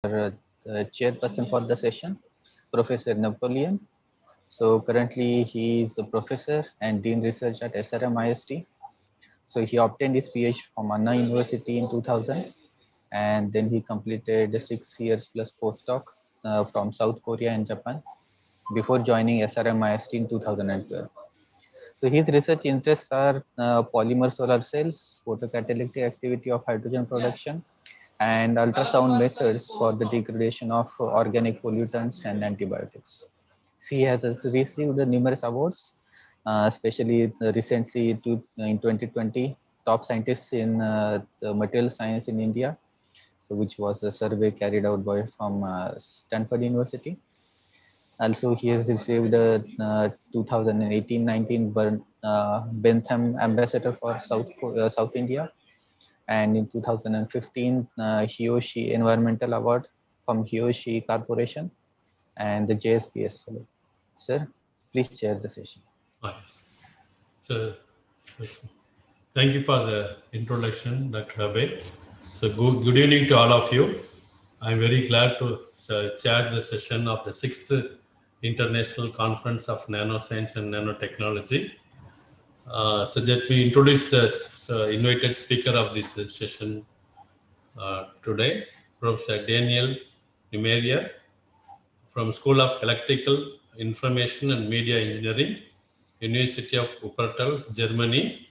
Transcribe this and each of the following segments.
the chairperson for the session, Professor Napoleon. So currently he is a professor and Dean Research at SRM IST. So he obtained his PhD from Anna University in 2000, and then he completed 6 years plus postdoc from South Korea and Japan before joining SRM IST in 2012. So his research interests are polymer solar cells, photocatalytic activity of hydrogen production, and ultrasound methods for the degradation of organic pollutants and antibiotics. He has received numerous awards, especially recently in 2020, top scientists in the material science in India, so which was a survey carried out by from Stanford University. Also, he has received a 2018-19 Bentham Ambassador for South India, and in 2015 Hiyoshi Environmental Award from Hiyoshi Corporation and the JSPS Fellow. Sir, please chair the session. Yes. So, thank you for the introduction, Dr. Abe. So, good evening to all of you. I'm very glad to chair the session of the 6th International Conference of Nanoscience and Nanotechnology. So that we introduce the invited speaker of this session today, Professor Daniel Numeria from School of Electrical Information and Media Engineering, University of Wuppertal, Germany.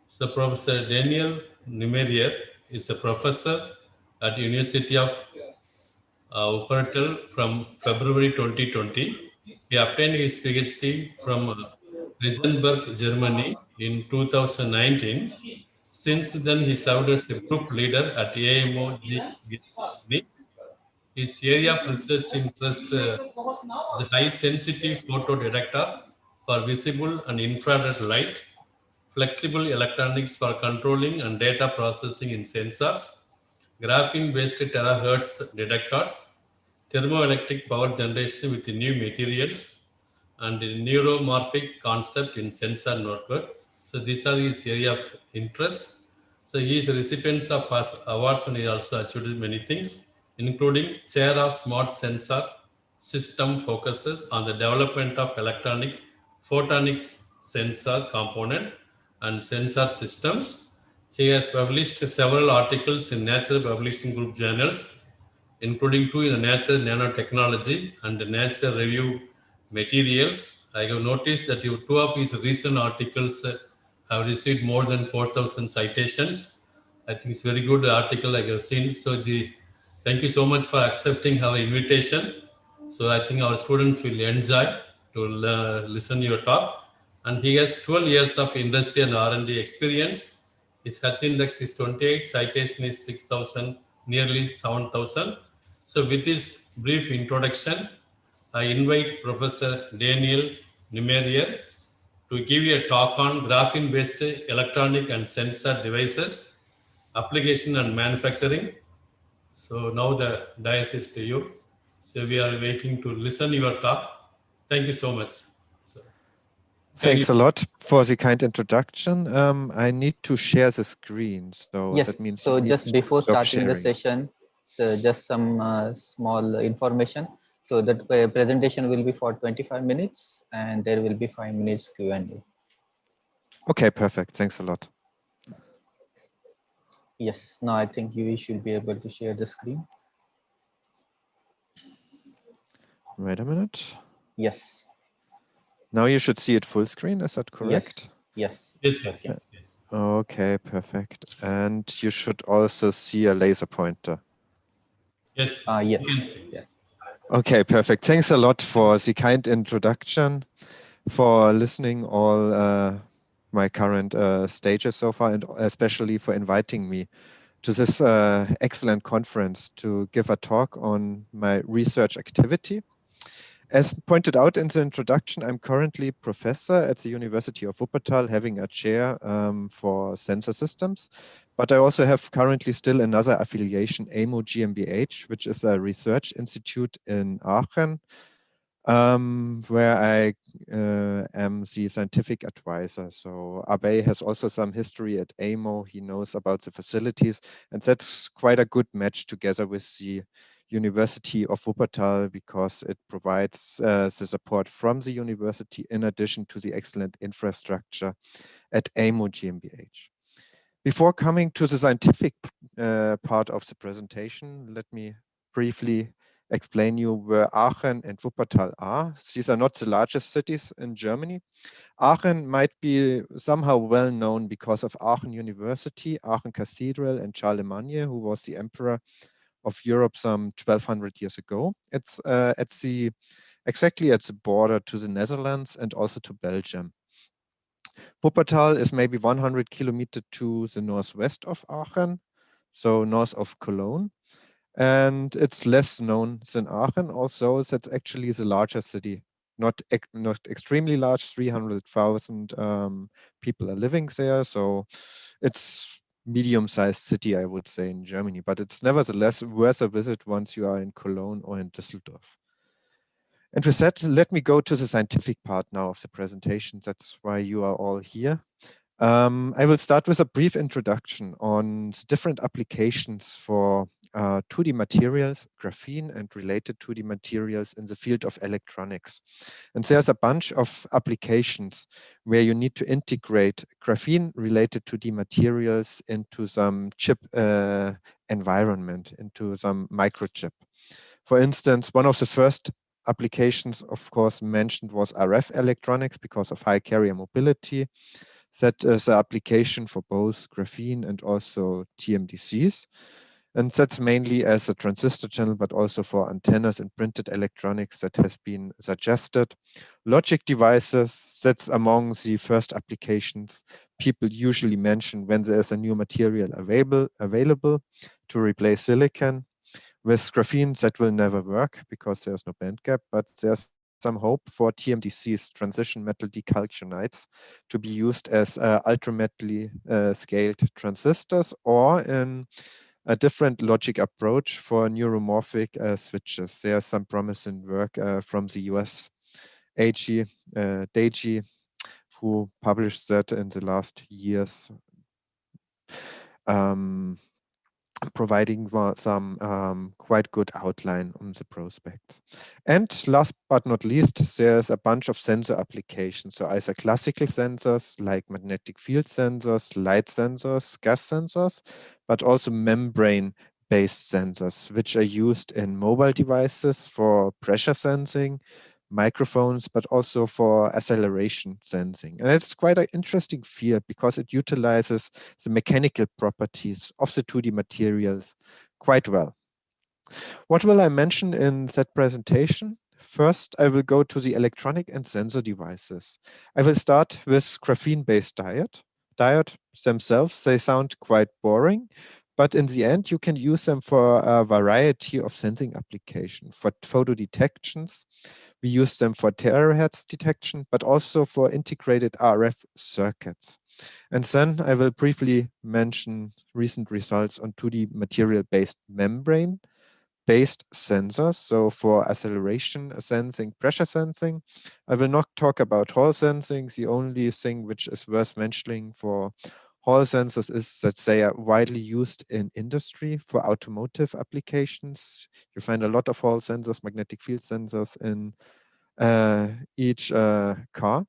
So Professor Daniel Numerier is a professor at University of Wuppertal from February 2020. He obtained his PhD from Regensburg, Germany in 2019. Since then, he served as a group leader at AMO Germany. His area of research interests the high sensitive photo detector for visible and infrared light, flexible electronics for controlling and data processing in sensors, graphene-based terahertz detectors, thermoelectric power generation with new materials, and neuromorphic concept in sensor network. So these are his area of interest. So he is recipients of awards and he also achieved many things, including Chair of Smart Sensor System focuses on the development of electronic photonics sensor component and sensor systems. He has published several articles in Nature Publishing Group journals, including 2 in the Nature Nanotechnology and the Nature Review Materials. I have noticed that 2 of his recent articles have received more than 4,000 citations. I think it's a very good article I have seen. So thank you so much for accepting our invitation. So I think our students will enjoy to listen your talk. And he has 12 years of industry and R&D experience. His H index is 28, citation is 6,000, nearly 7,000. So with this brief introduction, I invite Professor Daniel Numerier to give you a talk on graphene-based electronic and sensor devices, application and manufacturing. So now the dais is to you. So we are waiting to listen your talk. Thank you so much. So, thanks a lot for the kind introduction. I need to share the screen. So Yes, that means so just before starting the session, so just some small information. So that presentation will be for 25 minutes and there will be 5 minutes Q&A. Okay, perfect. Thanks a lot. Yes, now I think you should be able to share the screen. Wait a minute. Yes. Now you should see it full screen. Is that correct? Yes. Yes. Okay, perfect. And you should also see a laser pointer. Yes. Yes. Yeah. Okay, perfect. Thanks a lot for the kind introduction, for listening all my current stages so far, and especially for inviting me to this excellent conference to give a talk on my research activity. As pointed out in the introduction, I'm currently professor at the University of Wuppertal, having a chair for sensor systems. But I also have currently still another affiliation, AMO GmbH, which is a research institute in Aachen, where I am the scientific advisor. So Abe has also some history at AMO. He knows about the facilities, and that's quite a good match together with the University of Wuppertal because it provides the support from the university in addition to the excellent infrastructure at AMO GmbH. Before coming to the scientific part of the presentation, let me briefly explain you where Aachen and Wuppertal are. These are not the largest cities in Germany. Aachen might be somehow well known because of Aachen University, Aachen Cathedral, and Charlemagne, who was the emperor of Europe some 1200 years ago. It's exactly at the border to the Netherlands and also to Belgium. Wuppertal is maybe 100 kilometers to the northwest of Aachen, so north of Cologne. And it's less known than Aachen, also that's actually the larger city. Not extremely large, 300,000 people are living there. So it's medium-sized city, I would say, in Germany, but it's nevertheless worth a visit once you are in Cologne or in Düsseldorf. And with that, let me go to the scientific part now of the presentation. That's why you are all here. I will start with a brief introduction on the different applications for 2D materials, graphene and related 2D materials in the field of electronics. And there's a bunch of applications where you need to integrate graphene related 2D materials into some chip environment, into some microchip. For instance, one of the first applications, of course, mentioned was RF electronics because of high carrier mobility. That is an application for both graphene and also TMDCs. And that's mainly as a transistor channel, but also for antennas and printed electronics that has been suggested. Logic devices, that's among the first applications people usually mention when there's a new material available to replace silicon. With graphene, that will never work because there's no band gap, but there's some hope for TMDCs, transition metal decalcinides, to be used as ultrametrically scaled transistors or in a different logic approach for neuromorphic switches. There's some promising work from the US AG, DAIGI, who published that in the last years. Providing some quite good outline on the prospects. And last but not least, there's a bunch of sensor applications. So either classical sensors like magnetic field sensors, light sensors, gas sensors, but also membrane-based sensors, which are used in mobile devices for pressure sensing, microphones, but also for acceleration sensing. And it's quite an interesting field because it utilizes the mechanical properties of the 2D materials quite well. What will I mention in that presentation? First, I will go to the electronic and sensor devices. I will start with graphene-based diode. Diodes themselves, they sound quite boring, but in the end, you can use them for a variety of sensing applications. For photo detections, we use them for terahertz detection, but also for integrated RF circuits. And then I will briefly mention recent results on 2D material-based membrane-based sensors. So for acceleration sensing, pressure sensing, I will not talk about Hall sensing. The only thing which is worth mentioning for Hall sensors is that they are widely used in industry for automotive applications. You find a lot of Hall sensors, magnetic field sensors in each car,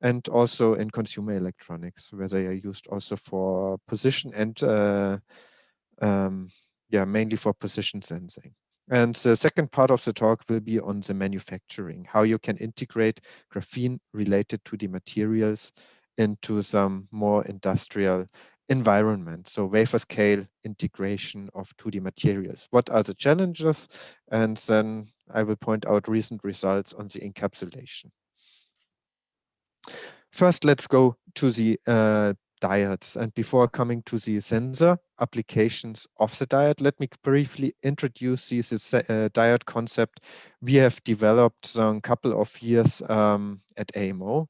and also in consumer electronics, where they are used also for position and mainly for position sensing. And the second part of the talk will be on the manufacturing, how you can integrate graphene related to the materials into some more industrial environment. So wafer scale integration of 2D materials. What are the challenges? And then I will point out recent results on the encapsulation. First, let's go to the diodes. And before coming to the sensor applications of the diode, let me briefly introduce this diode concept we have developed a couple of years at AMO.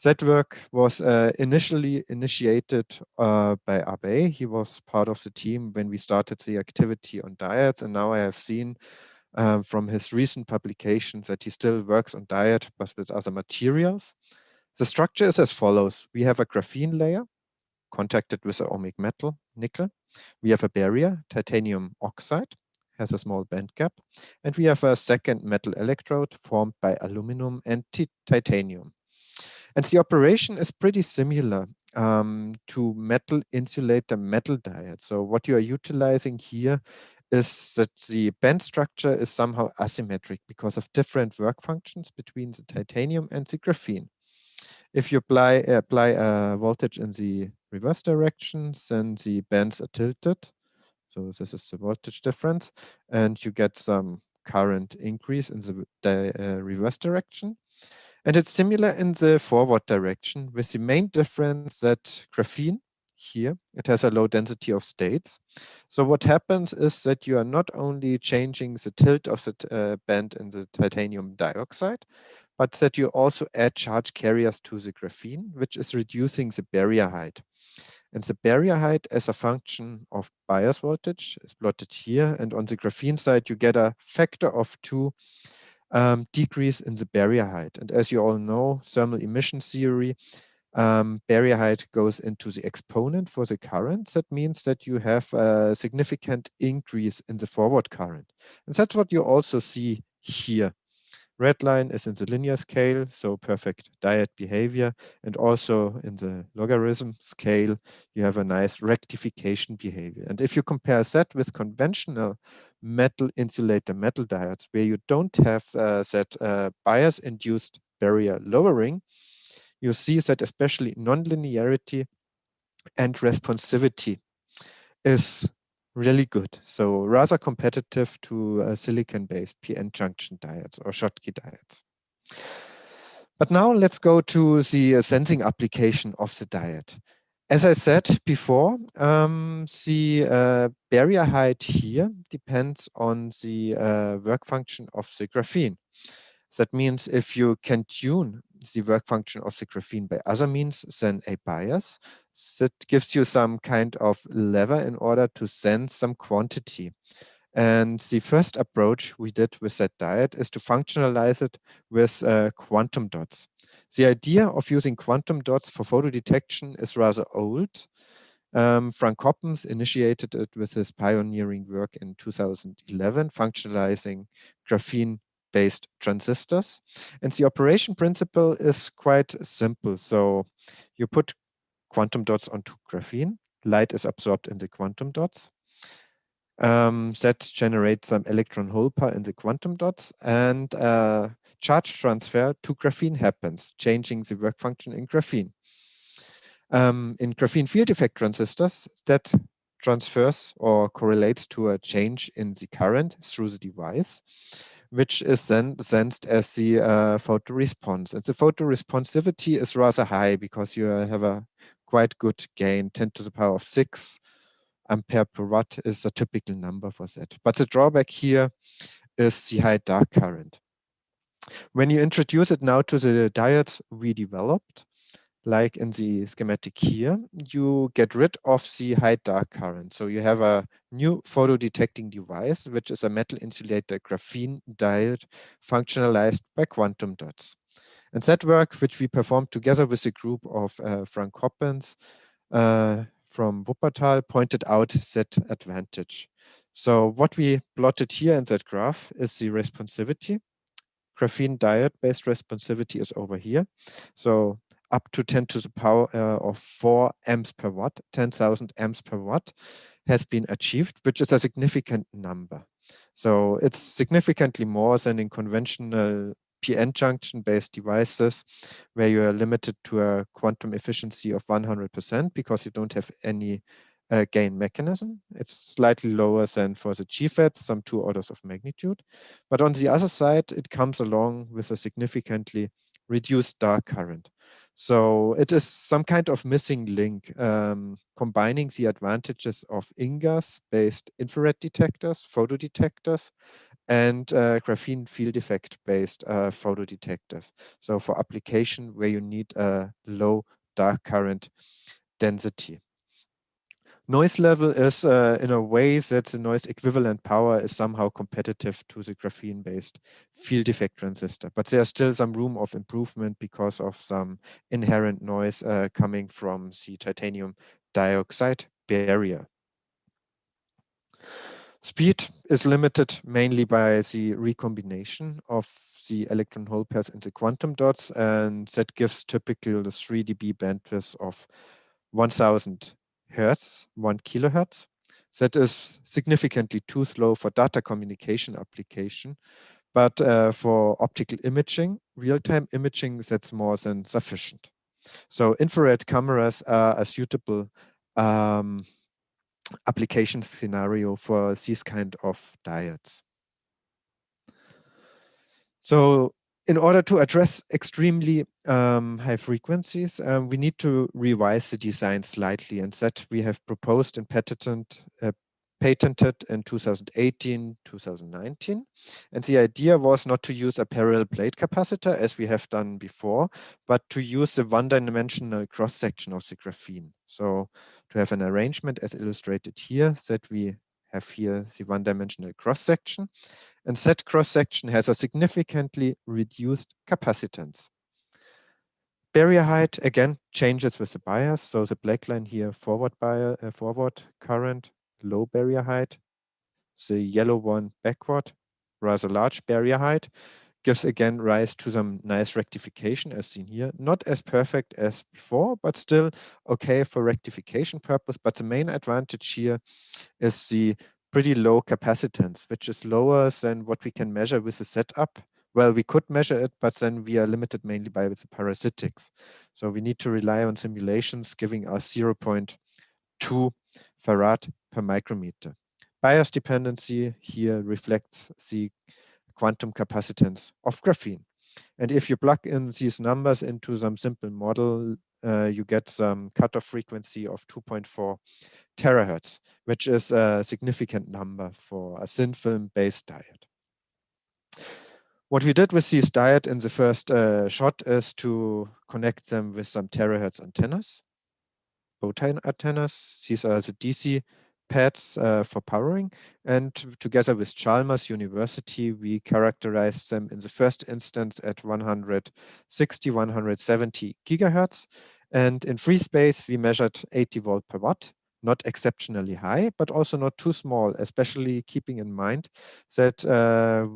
That work was initially initiated by Abe. He was part of the team when we started the activity on diodes, and now I have seen from his recent publications that he still works on diode, but with other materials. The structure is as follows. We have a graphene layer contacted with an ohmic metal, nickel. We have a barrier, titanium oxide, has a small band gap. And we have a second metal electrode formed by aluminum and titanium. And the operation is pretty similar to metal insulator metal diode. So what you are utilizing here is that the band structure is somehow asymmetric because of different work functions between the titanium and the graphene. If you apply a voltage in the reverse direction, then the bands are tilted. So this is the voltage difference, and you get some current increase in the reverse direction. And it's similar in the forward direction, with the main difference that graphene here, it has a low density of states. So what happens is that you are not only changing the tilt of the band in the titanium dioxide, but that you also add charge carriers to the graphene, which is reducing the barrier height. And the barrier height as a function of bias voltage is plotted here. And on the graphene side, you get a factor of 2 decrease in the barrier height. And as you all know, thermal emission theory, barrier height goes into the exponent for the current. That means that you have a significant increase in the forward current. And that's what you also see here. Red line is in the linear scale, so perfect diode behavior. And also in the logarithm scale, you have a nice rectification behavior. And if you compare that with conventional metal insulator metal diodes, where you don't have that bias-induced barrier lowering, you see that especially nonlinearity and responsivity is really good. So rather competitive to silicon-based PN junction diodes or Schottky diodes. But now let's go to the sensing application of the diode. As I said before, the barrier height here depends on the work function of the graphene. That means if you can tune the work function of the graphene by other means than a bias, that gives you some kind of lever in order to sense some quantity. And the first approach we did with that diode is to functionalize it with quantum dots. The idea of using quantum dots for photo detection is rather old. Frank Coppens initiated it with his pioneering work in 2011, functionalizing graphene-based transistors. And the operation principle is quite simple. So you put quantum dots onto graphene, light is absorbed in the quantum dots. That generates some electron hole pair in the quantum dots, and charge transfer to graphene happens, changing the work function in graphene. In graphene field effect transistors, that transfers or correlates to a change in the current through the device, which is then sensed as the photoresponse. And the photoresponsivity is rather high because you have a quite good gain, 10 to the power of 6 ampere per watt is a typical number for that. But the drawback here is the high dark current. When you introduce it now to the diodes we developed, like in the schematic here, you get rid of the high dark current. So you have a new photo detecting device, which is a metal insulator graphene diode functionalized by quantum dots. And that work, which we performed together with a group of Frank Coppens from Wuppertal, pointed out that advantage. So what we plotted here in that graph is the responsivity. Graphene diode-based responsivity is over here. So up to 10 to the power of 4 amps per watt, 10,000 amps per watt has been achieved, which is a significant number. So it's significantly more than in conventional PN junction-based devices, where you are limited to a quantum efficiency of 100% because you don't have any gain mechanism. It's slightly lower than for the GFET, some 2 orders of magnitude. But on the other side, it comes along with a significantly reduced dark current. So it is some kind of missing link, combining the advantages of InGaAs-based infrared detectors, photodetectors, and graphene field effect-based photodetectors. So for application where you need a low dark current density. Noise level is in a way that the noise equivalent power is somehow competitive to the graphene-based field effect transistor, but there's still some room of improvement because of some inherent noise coming from the titanium dioxide barrier. Speed is limited mainly by the recombination of the electron hole pairs in the quantum dots, and that gives typically the 3 dB bandwidth of 1000 Hertz, 1 kilohertz. That is significantly too slow for data communication application, but for optical imaging, real-time imaging, that's more than sufficient. So infrared cameras are a suitable application scenario for these kind of diodes. So in order to address extremely high frequencies, we need to revise the design slightly, and that we have proposed and patented in 2018, 2019. And the idea was not to use a parallel plate capacitor as we have done before, but to use the one-dimensional cross-section of the graphene. So to have an arrangement as illustrated here, that we have here the one-dimensional cross-section, and that cross-section has a significantly reduced capacitance. Barrier height, again, changes with the bias. So the black line here, forward current, low barrier height. The yellow one, backward, rather large barrier height, gives again rise to some nice rectification as seen here. Not as perfect as before, but still okay for rectification purpose. But the main advantage here is the pretty low capacitance, which is lower than what we can measure with the setup. Well, we could measure it, but then we are limited mainly by the parasitics. So we need to rely on simulations giving us 0.2 farad per micrometer. Bias dependency here reflects the quantum capacitance of graphene. And if you plug in these numbers into some simple model, you get some cutoff frequency of 2.4 terahertz, which is a significant number for a thin film based diode. What we did with these diode in the first shot is to connect them with some terahertz antennas, bowtie antennas. These are the DC pads for powering. And together with Chalmers University, we characterized them in the first instance at 160, 170 gigahertz. And in free space, we measured 80 volt per watt, not exceptionally high, but also not too small, especially keeping in mind that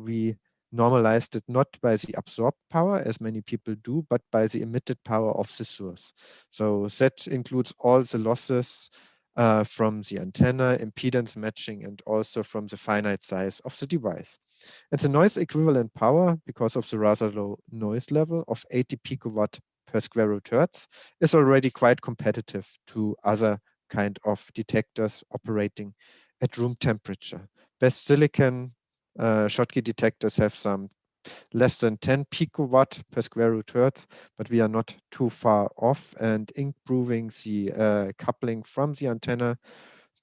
we normalized it not by the absorbed power, as many people do, but by the emitted power of the source. So that includes all the losses from the antenna, impedance matching, and also from the finite size of the device. And the noise equivalent power, because of the rather low noise level of 80 picowatt per square root hertz, is already quite competitive to other kind of detectors operating at room temperature. Best silicon Schottky detectors have some less than 10 picowatt per square root hertz, but we are not too far off, and improving the coupling from the antenna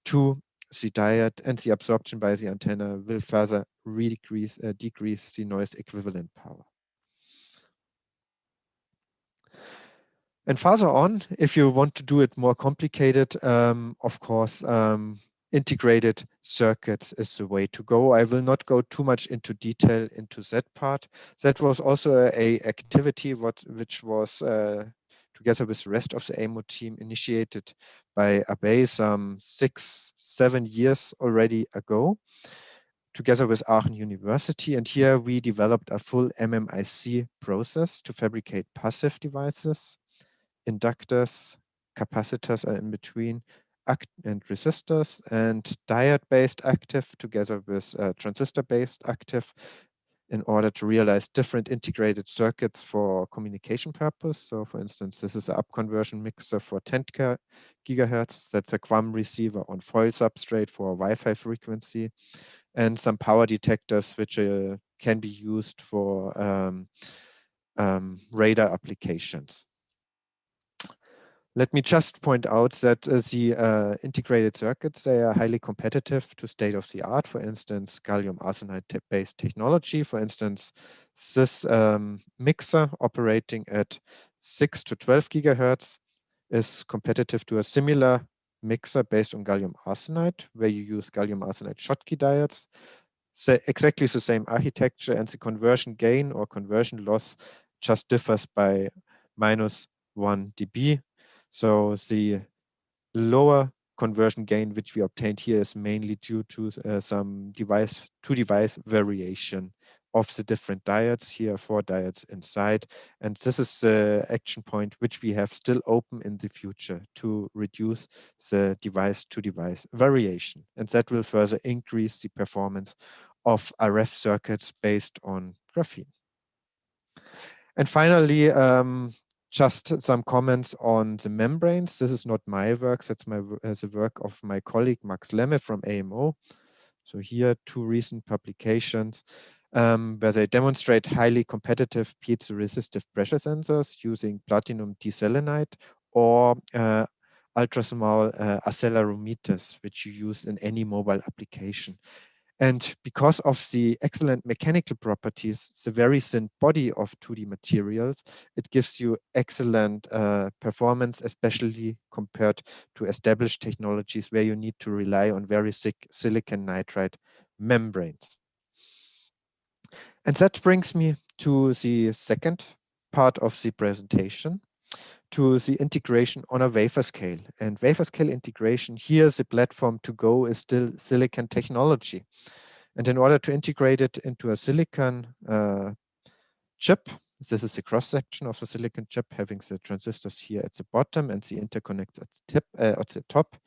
to the diode and the absorption by the antenna will further decrease the noise equivalent power. And further on, if you want to do it more complicated, of course, integrated circuits is the way to go. I will not go too much into detail into that part. That was also a activity which was together with the rest of the AMO team initiated by Abbey some 6-7 years already ago, together with Aachen University. And here we developed a full MMIC process to fabricate passive devices. Inductors, capacitors are in between, and resistors, and diode-based active together with transistor-based active, in order to realize different integrated circuits for communication purpose. So for instance, this is an up-conversion mixer for 10 gigahertz. That's a QAM receiver on foil substrate for Wi-Fi frequency, and some power detectors which can be used for radar applications. Let me just point out that the integrated circuits, they are highly competitive to state of the art. For instance, gallium arsenide-based technology. For instance, this mixer operating at 6 to 12 gigahertz is competitive to a similar mixer based on gallium arsenide, where you use gallium arsenide Schottky diodes. So exactly the same architecture, and the conversion gain or conversion loss just differs by -1 dB. So the lower conversion gain which we obtained here is mainly due to some device-to-device variation of the different diodes. Here are 4 diodes inside, and this is the action point which we have still open in the future to reduce the device-to-device variation, and that will further increase the performance of RF circuits based on graphene. And finally, just some comments on the membranes. This is not my work, that's the work of my colleague Max Lemme from AMO. So here 2 recent publications where they demonstrate highly competitive piezoresistive pressure sensors using platinum deselenide or ultra-small accelerometers, which you use in any mobile application. And because of the excellent mechanical properties, the very thin body of 2D materials, it gives you excellent performance, especially compared to established technologies where you need to rely on very thick silicon nitride membranes. And that brings me to the second part of the presentation, to the integration on a wafer scale. And wafer scale integration, here the platform to go is still silicon technology. And in order to integrate it into a silicon chip, this is the cross section of the silicon chip, having the transistors here at the bottom and the interconnects at the top,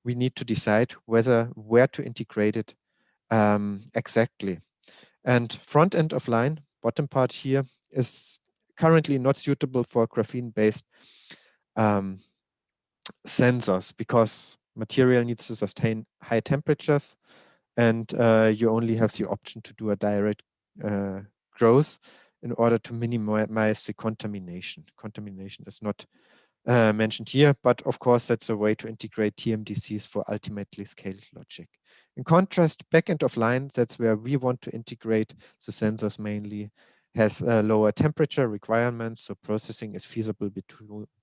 we need to decide where to integrate it exactly. And front end of line, bottom part here, is currently not suitable for graphene-based sensors because material needs to sustain high temperatures, and you only have the option to do a direct growth in order to minimize the contamination. Contamination is not mentioned here, but of course that's a way to integrate TMDCs for ultimately scaled logic. In contrast, back end of line, that's where we want to integrate the sensors mainly, has lower temperature requirements, so processing is feasible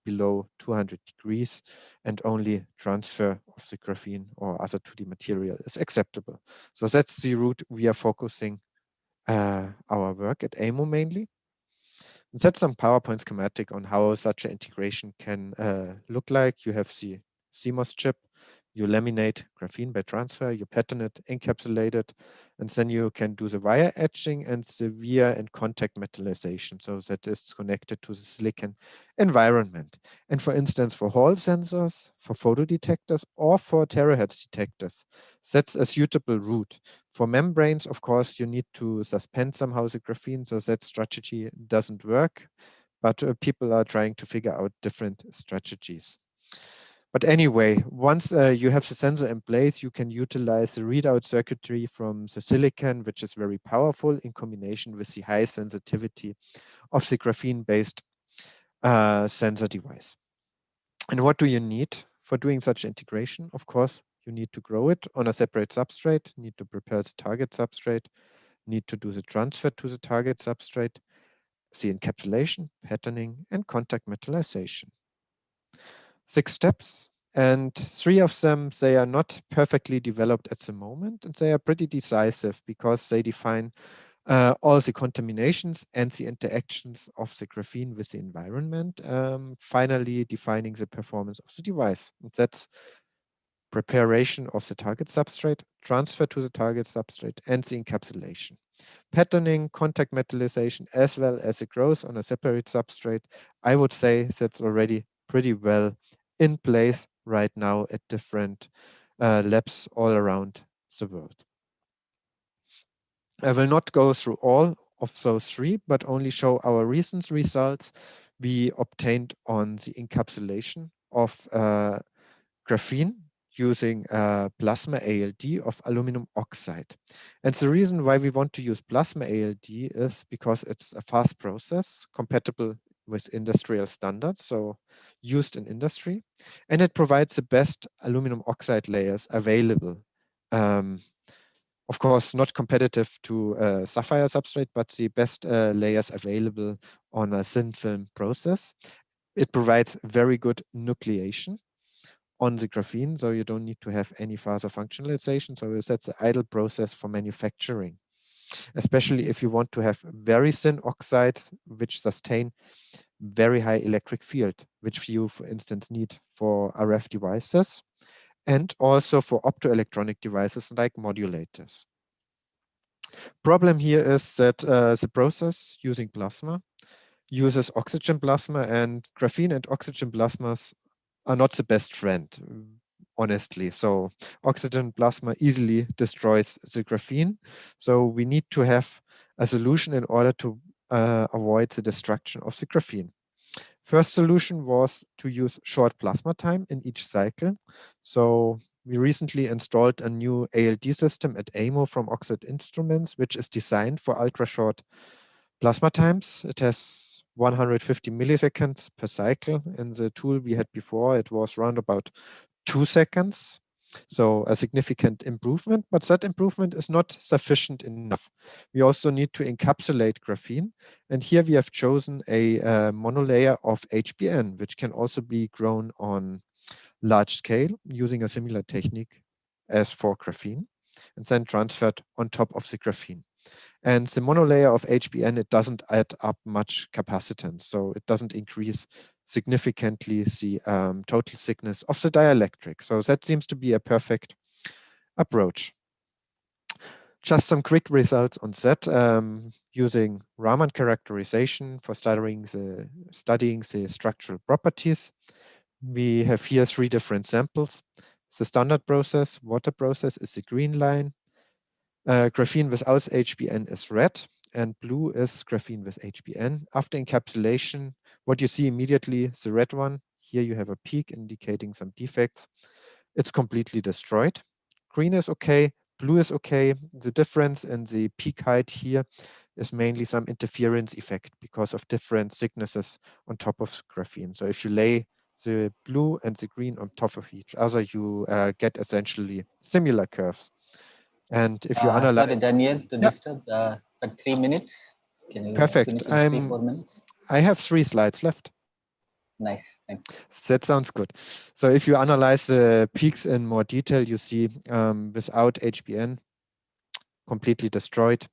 below 200 degrees, and only transfer of the graphene or other 2D material is acceptable. So that's the route we are focusing our work at AMO mainly. And that's some PowerPoint schematic on how such an integration can look like. You have the CMOS chip, you laminate graphene by transfer, you pattern it, encapsulate it, and then you can do the wire etching and the via and contact metallization, so that it's connected to the silicon environment. And for instance, for Hall sensors, for photodetectors, or for terahertz detectors, that's a suitable route. For membranes, of course, you need to suspend somehow the graphene, so that strategy doesn't work, but people are trying to figure out different strategies. But anyway, once you have the sensor in place, you can utilize the readout circuitry from the silicon, which is very powerful in combination with the high sensitivity of the graphene-based sensor device. And what do you need for doing such integration? Of course, you need to grow it on a separate substrate, need to prepare the target substrate, need to do the transfer to the target substrate, the encapsulation, patterning, and contact metallization. 6 steps, and 3 of them, they are not perfectly developed at the moment, and they are pretty decisive because they define all the contaminations and the interactions of the graphene with the environment, finally defining the performance of the device. And that's preparation of the target substrate, transfer to the target substrate, and the encapsulation. Patterning, contact metallization, as well as the growth on a separate substrate, I would say that's already pretty well in place right now at different labs all around the world. I will not go through all of those 3, but only show our recent results we obtained on the encapsulation of graphene using plasma ALD of aluminum oxide. And the reason why we want to use plasma ALD is because it's a fast process compatible with industrial standards, so used in industry, and it provides the best aluminum oxide layers available. Of course, not competitive to sapphire substrate, but the best layers available on a thin film process. It provides very good nucleation on the graphene, so you don't need to have any further functionalization. So that's the ideal process for manufacturing, especially if you want to have very thin oxides which sustain very high electric field, which you, for instance, need for RF devices. and also for optoelectronic devices like modulators. Problem here is that the process using plasma uses oxygen plasma, and graphene and oxygen plasmas are not the best friend, honestly. So oxygen plasma easily destroys the graphene. So we need to have a solution in order to avoid the destruction of the graphene. First solution was to use short plasma time in each cycle. So we recently installed a new ALD system at AMO from Oxford Instruments, which is designed for ultra short plasma times. It has 150 milliseconds per cycle. In the tool we had before, it was around about 2 seconds. So a significant improvement, but that improvement is not sufficient enough. We also need to encapsulate graphene. And here we have chosen a monolayer of HBN, which can also be grown on large scale using a similar technique as for graphene, and then transferred on top of the graphene. And the monolayer of HBN, it doesn't add up much capacitance. So it doesn't increase significantly the total thickness of the dielectric. So that seems to be a perfect approach. Just some quick results on that. Using Raman characterization for studying the structural properties. We have here 3 different samples. The standard process, water process, is the green line. Graphene without HBN is red, and blue is graphene with HBN. After encapsulation, what you see immediately, the red one, here you have a peak indicating some defects. It's completely destroyed. Green is okay, blue is okay. The difference in the peak height here is mainly some interference effect because of different thicknesses on top of graphene. So if you lay the blue and the green on top of each other, you get essentially similar curves. And if you analyze, sorry, Daniel, to yeah, disturb, but 3 minutes. Can you perfect. finish in 3-4 minutes? I have 3 slides left. Nice, thanks. That sounds good. So if you analyze the peaks in more detail, you see without HBN, completely destroyed,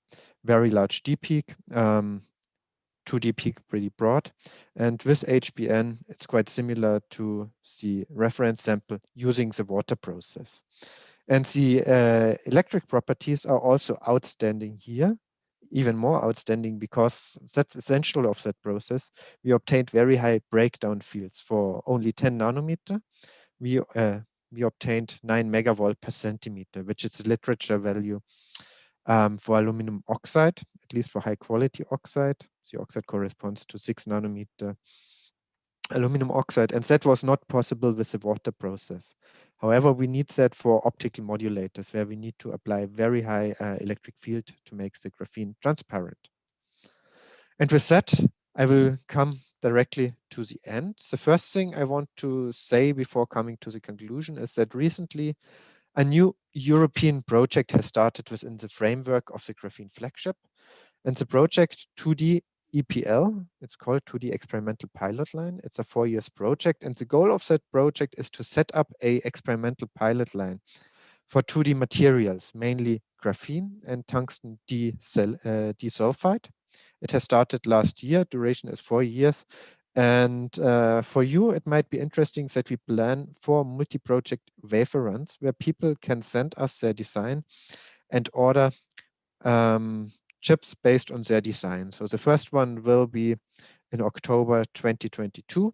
very large D peak, 2D peak pretty broad. And with HBN, it's quite similar to the reference sample using the water process. And the electric properties are also outstanding here, even more outstanding because that's essential of that process. We obtained very high breakdown fields for only 10 nanometer. We obtained 9 megavolt per centimeter, which is the literature value for aluminum oxide, at least for high quality oxide. The oxide corresponds to 6 nanometer aluminum oxide, and that was not possible with the water process. However, we need that for optical modulators, where we need to apply very high electric field to make the graphene transparent. And with that, I will come directly to the end. The first thing I want to say before coming to the conclusion is that recently a new European project has started within the framework of the graphene flagship. And the project 2D EPL, it's called 2D Experimental Pilot Line. It's a 4-year project. And the goal of that project is to set up a experimental pilot line for 2D materials, mainly graphene and tungsten disulfide. It has started last year. Duration is 4 years. And for you, it might be interesting that we plan 4 multi-project wafer runs where people can send us their design and order chips based on their design. So the first one will be in October 2022.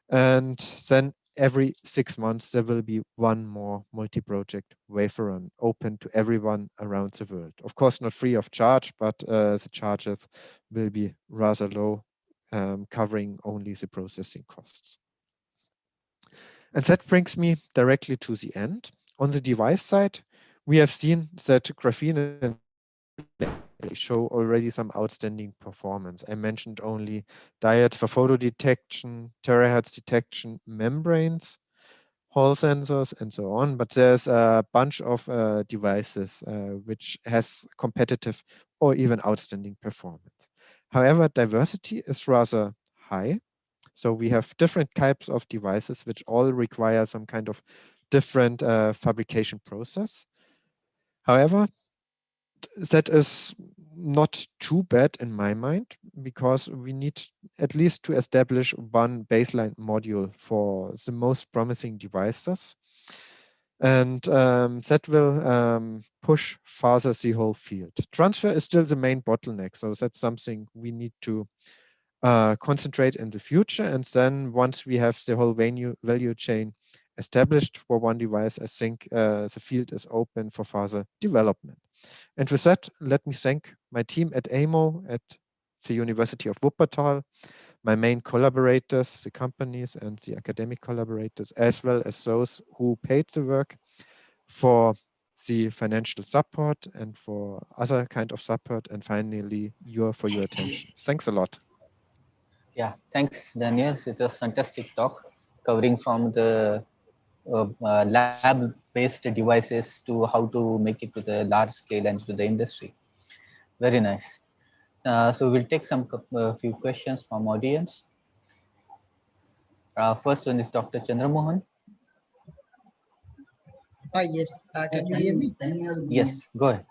And then every 6 months, there will be one more multi-project wafer run open to everyone around the world. Of course, not free of charge, but the charges will be rather low, covering only the processing costs. And that brings me directly to the end. On the device side, we have seen that graphene and show already some outstanding performance. I mentioned only diodes for photo detection, terahertz detection, membranes, Hall sensors, and so on. But there's a bunch of devices which has competitive or even outstanding performance. However, diversity is rather high. So we have different types of devices which all require some kind of different fabrication process. However, that is not too bad in my mind, because we need at least to establish one baseline module for the most promising devices. And that will push further the whole field. Transfer is still the main bottleneck, so that's something we need to concentrate in the future. And then once we have the whole value chain established for one device, I think the field is open for further development. And with that, let me thank my team at AMO at the University of Wuppertal, my main collaborators, the companies and the academic collaborators, as well as those who paid the work for the financial support and for other kind of support. And finally, for your attention. Thanks a lot. Yeah, thanks, Daniel. It was fantastic talk covering from the lab-based devices to how to make it to the large scale and to the industry. Very nice. So we'll take some few questions from audience. First one is Dr. Chandramohan. Yes, can you hear me? Yes, go ahead.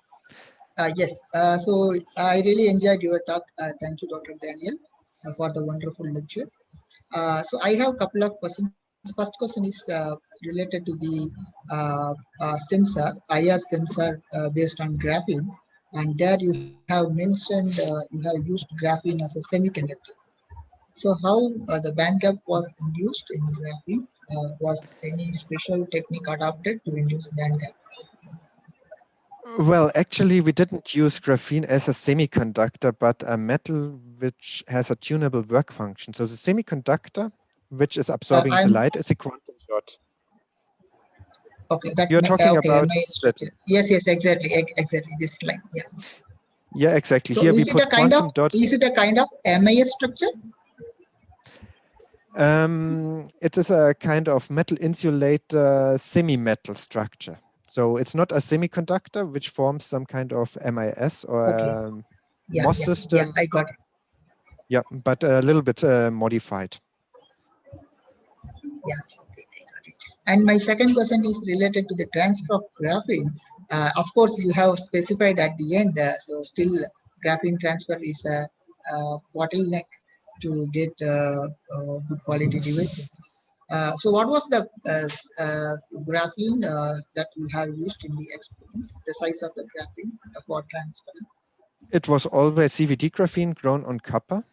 Yes, so I really enjoyed your talk. Thank you, Dr. Daniel, for the wonderful lecture. So I have a couple of questions. First question is related to the sensor, IR sensor based on graphene. And there you have mentioned you have used graphene as a semiconductor. So how the band gap was induced in graphene? Was any special technique adopted to induce band gap? Well, actually, we didn't use graphene as a semiconductor, but a metal which has a tunable work function. So the semiconductor, which is absorbing the light, is a quantum dot. Okay, that You're talking okay, about MI structure. Yes, exactly, exactly. This line, yeah. Yeah, exactly. So here we is it put a kind of quantum dots. Is it a kind of MIS structure? It is a kind of metal insulator semi-metal structure. So it's not a semiconductor which forms some kind of MIS or MOS system. Yeah, I got it. Yeah, but a little bit modified. Yeah, okay, I got it. And my second question is related to the transfer of graphene. Of course, you have specified at the end, so still graphene transfer is a bottleneck to get good quality devices. So what was the graphene that you have used in the experiment, the size of the graphene for transfer? It was always CVD graphene grown on copper,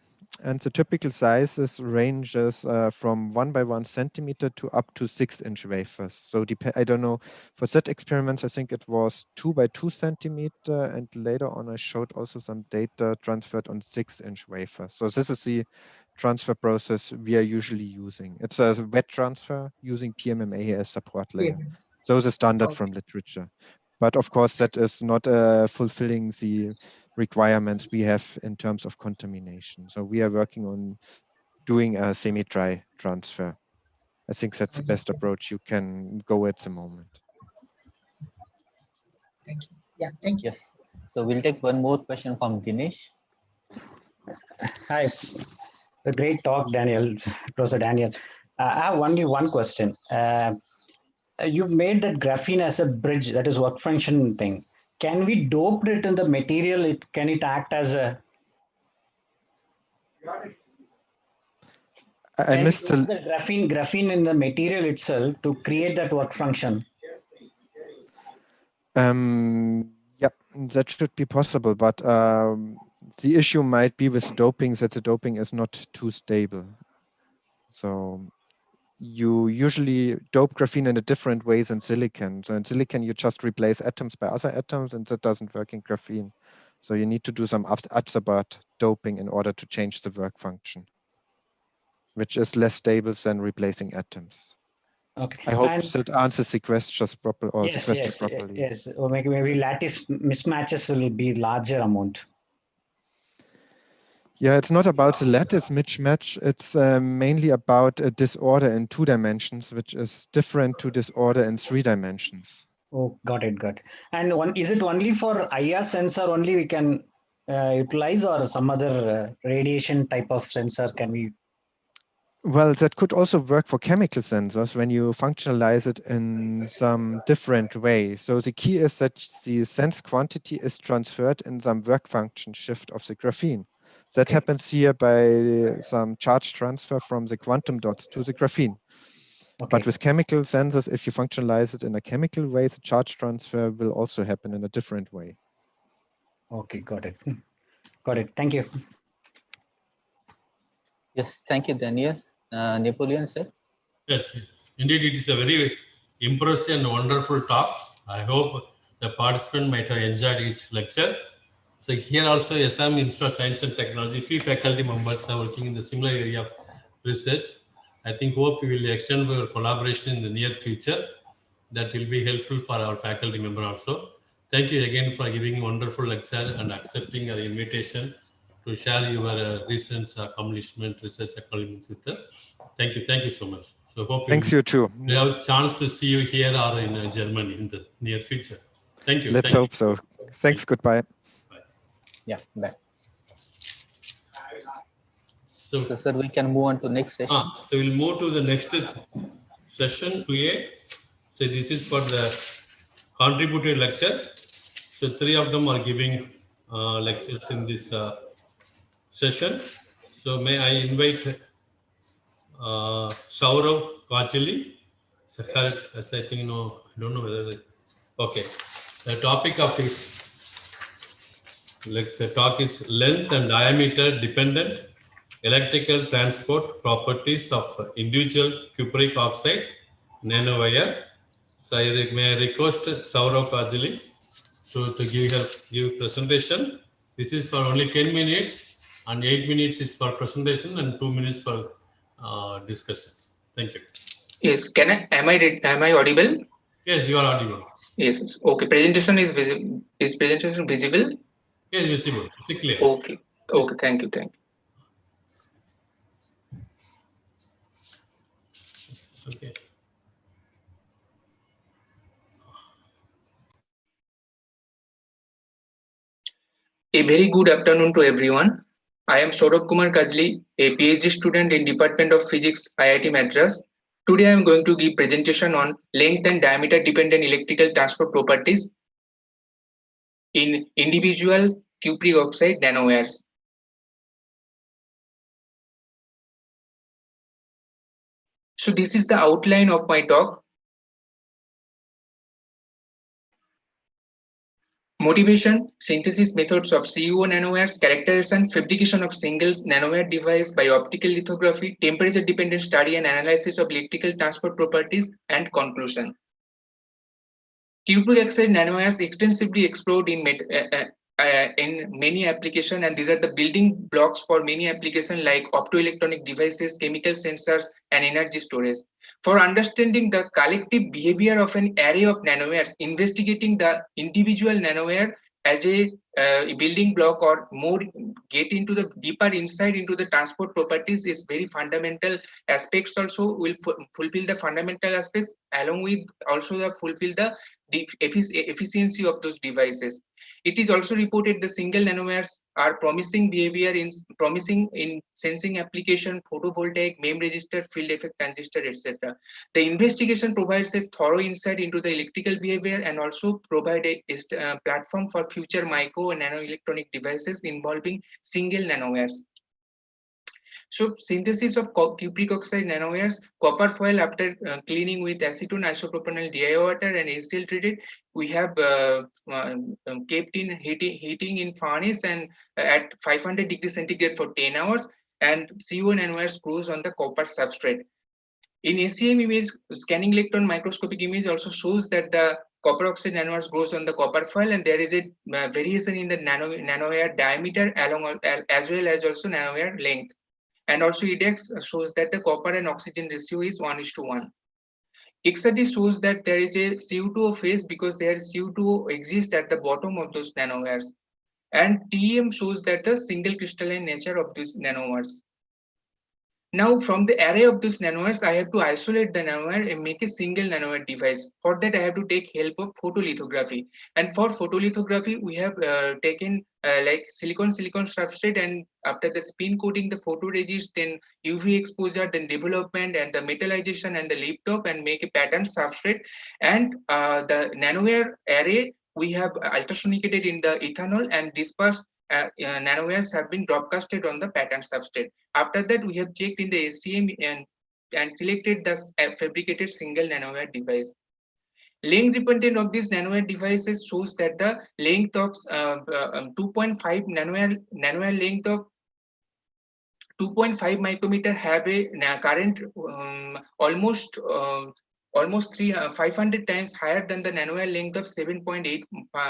and the typical sizes ranges from 1 by 1 centimeter to up to 6-inch wafers. So I don't know, for that experiments, I think it was 2 by 2 centimeter, and later on I showed also some data transferred on 6-inch wafers. So this is the transfer process we are usually using. It's a wet transfer using PMMA as support layer. Yeah. So the standard from literature. But of course, that is not fulfilling the requirements we have in terms of contamination. So we are working on doing a semi-dry transfer. I think that's the best approach you can go at the moment. Thank you. Yeah, thank you. Yes. So we'll take one more question from Dinesh. Hi. A great talk, Daniel, Professor Daniel. I have only one question. You made that graphene as a bridge, that is work function thing. Can we dope it in the material? Can it act as a... I missed the graphene in the material itself to create that work function. Yeah, that should be possible, but the issue might be with doping that the doping is not too stable. So you usually dope graphene in a different way than silicon. So in silicon, you just replace atoms by other atoms, and that doesn't work in graphene. So you need to do some adsorbate doping in order to change the work function, which is less stable than replacing atoms. Okay. I hope that answers the question properly. Yes. Or maybe lattice mismatches will be larger amount. Yeah, it's not about the lattice mismatch. It's mainly about a disorder in 2 dimensions, which is different to disorder in 3 dimensions. Oh, got it. And is it only for IR sensor only we can utilize, or some other radiation type of sensor can we? Well, that could also work for chemical sensors when you functionalize it in some different way. So the key is that the sense quantity is transferred in some work function shift of the graphene. That happens here by some charge transfer from the quantum dots to the graphene. Okay. But with chemical sensors, if you functionalize it in a chemical way, the charge transfer will also happen in a different way. Okay, got it. Got it. Thank you. Yes, thank you, Daniel. Napoleon, sir. Yes, indeed, it is a very impressive and wonderful talk. I hope the participant might have enjoyed his lecture. So here also, SM Institute of Science and Technology, few faculty members are working in the similar area of research. I think hope we will extend our collaboration in the near future. That will be helpful for our faculty member also. Thank you again for giving wonderful lecture and accepting our invitation to share your recent accomplishment, research accomplishments with us. Thank you so much. So hope Thanks, you too. we have a chance to see you here or in Germany in the near future. Thank you. Let's hope so. Thanks, goodbye. Bye. Yeah, bye. So, sir, we can move on to next session. So we'll move to the next session 2A. So this is for the contributed lecture. So 3 of them are giving lectures in this session. So may I invite Saurav Kachali. So as I think, no, I don't know whether, okay. The topic of his lecture talk is length and diameter dependent electrical transport properties of individual cupric oxide nanowire. So may I request Saurav Kajali to give presentation. This is for only 10 minutes and 8 minutes is for presentation and 2 minutes for discussions. Thank you. Yes, am I audible? Yes, you are audible. Yes, okay. Presentation is visible. Is presentation visible? Yes, visible. It's clear. Okay. Okay, thank you. Okay. A very good afternoon to everyone. I am Saurabh Kumar Kajli, a PhD student in Department of Physics, IIT Madras. Today I am going to give presentation on length and diameter dependent electrical transport properties in individual cupric oxide nanowires. So this is the outline of my talk. Motivation, synthesis methods of CuO nanowires, characterization, fabrication of single nanowire device by optical lithography, temperature dependent study and analysis of electrical transport properties, and conclusion. Cupric oxide nanowires extensively explored in many applications, and these are the building blocks for many applications like optoelectronic devices, chemical sensors, and energy storage. For understanding the collective behavior of an array of nanowires, investigating the individual nanowire as a building block or more get into the deeper insight into the transport properties is very fundamental aspects. Also will fulfill the fundamental aspects along with also the fulfill the efficiency of those devices. It is also reported the single nanowires are promising in sensing application, photovoltaic, MEM resistor, field effect transistor, etc. The investigation provides a thorough insight into the electrical behavior and also provide a platform for future micro and nano electronic devices involving single nanowires. So synthesis of cupric oxide nanowires, copper foil after cleaning with acetone, isopropanol, DI water and HCl treated, we have kept in heating in furnace and at 500 degrees centigrade for 10 hours, and CuO nanowires grows on the copper substrate. In ACM image, scanning electron microscopic image also shows that the copper oxide nanowires grows on the copper foil, and there is a variation in the nanowire diameter along as well as also nanowire length. And also EDX shows that the copper and oxygen ratio is 1:1. XRD shows that there is a CO2 phase because there is CO2 exists at the bottom of those nanowires. And TEM shows that the single crystalline nature of these nanowires. Now from the array of these nanowires, I have to isolate the nanowire and make a single nanowire device. For that, I have to take help of photolithography. And for photolithography, we have taken like silicon substrate, and after the spin coating the photoresist, then UV exposure, then development and the metallization and the lift off and make a pattern substrate. And the nanowire array, we have ultrasonicated in the ethanol and dispersed nanowires have been dropcasted on the pattern substrate. After that, we have checked in the SCM and and selected the fabricated single nanowire device. Length dependent of these nanowire devices shows that the length of 2.5 nanowire length of 2.5 micrometer have a current almost 500 times higher than the nanowire length of 7.8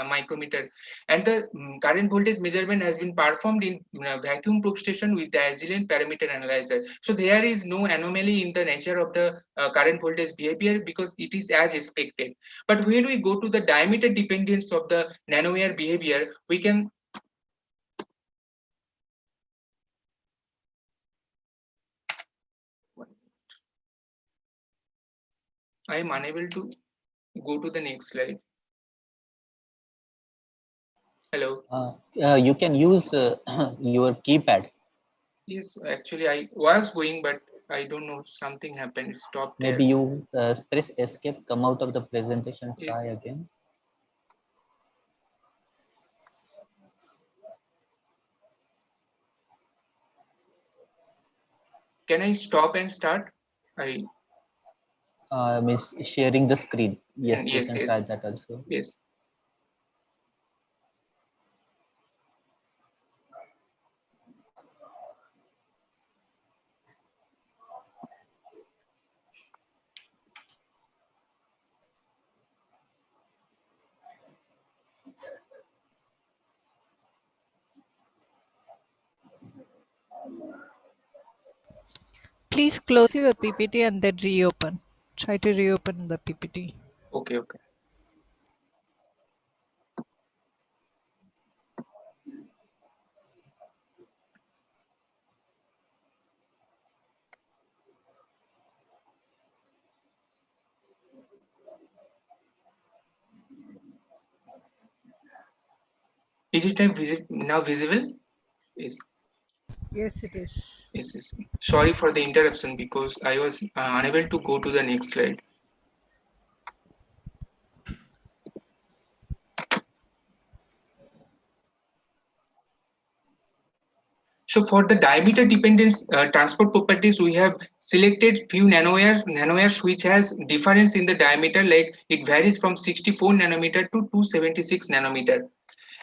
micrometer, and the current voltage measurement has been performed in vacuum probe station with the Agilent parameter analyzer. So there is no anomaly in the nature of the current voltage behavior because it is as expected. But when we go to the diameter dependence of the nanowire behavior, we can I am unable to go to the next slide. Hello. You can use your keypad. Yes, actually I was going, but I don't know, something happened. It stopped there. Maybe you press escape, come out of the presentation, try Yes. again. Can I stop and start? I Means sharing the screen. Yes, you yes, can try yes, that also. yes. Please close your PPT and then reopen. Try to reopen the PPT. Okay, okay. Is it now visible? Yes, Yes, it is. yes, yes. Sorry for the interruption because I was unable to go to the next slide. So for the diameter dependence transport properties, we have selected few nanowires which has difference in the diameter, like it varies from 64 nanometer to 276 nanometer.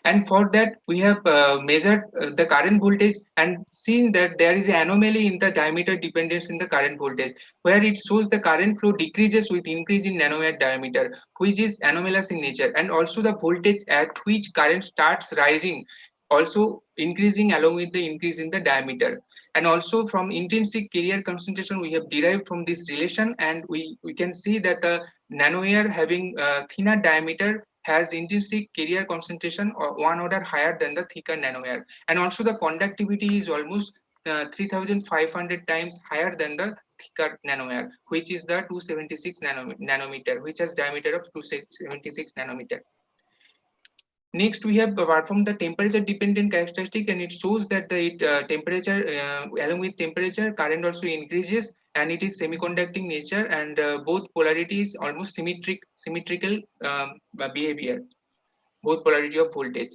And for that, we have measured the current voltage and seen that there is an anomaly in the diameter dependence in the current voltage, where it shows the current flow decreases with increase in nanowire diameter, which is anomalous in nature. And also the voltage at which current starts rising also increasing along with the increase in the diameter. And also from intrinsic carrier concentration, we have derived from this relation, and we can see that the nanowire having thinner diameter has intrinsic carrier concentration or one order higher than the thicker nanowire. And also the conductivity is almost 3500 times higher than the thicker nanowire, which is the 276 nanometer, which has diameter of 276 nanometer. Next, we have performed the temperature dependent characteristic, and it shows that the temperature, along with temperature, current also increases, and it is semiconducting nature, and both polarities almost symmetrical behavior, both polarity of voltage.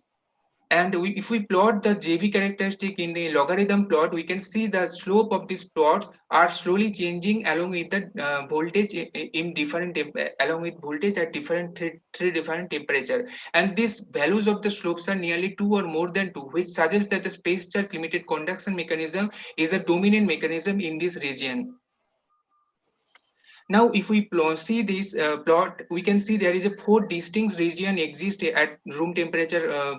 And if we plot the JV characteristic in the logarithm plot, we can see the slope of these plots are slowly changing along with the voltage in different along with voltage at different three different temperature. And these values of the slopes are nearly 2 or more than 2, which suggests that the space charge limited conduction mechanism is a dominant mechanism in this region. Now, if we see this plot, we can see there is a 4 distinct region exist at room temperature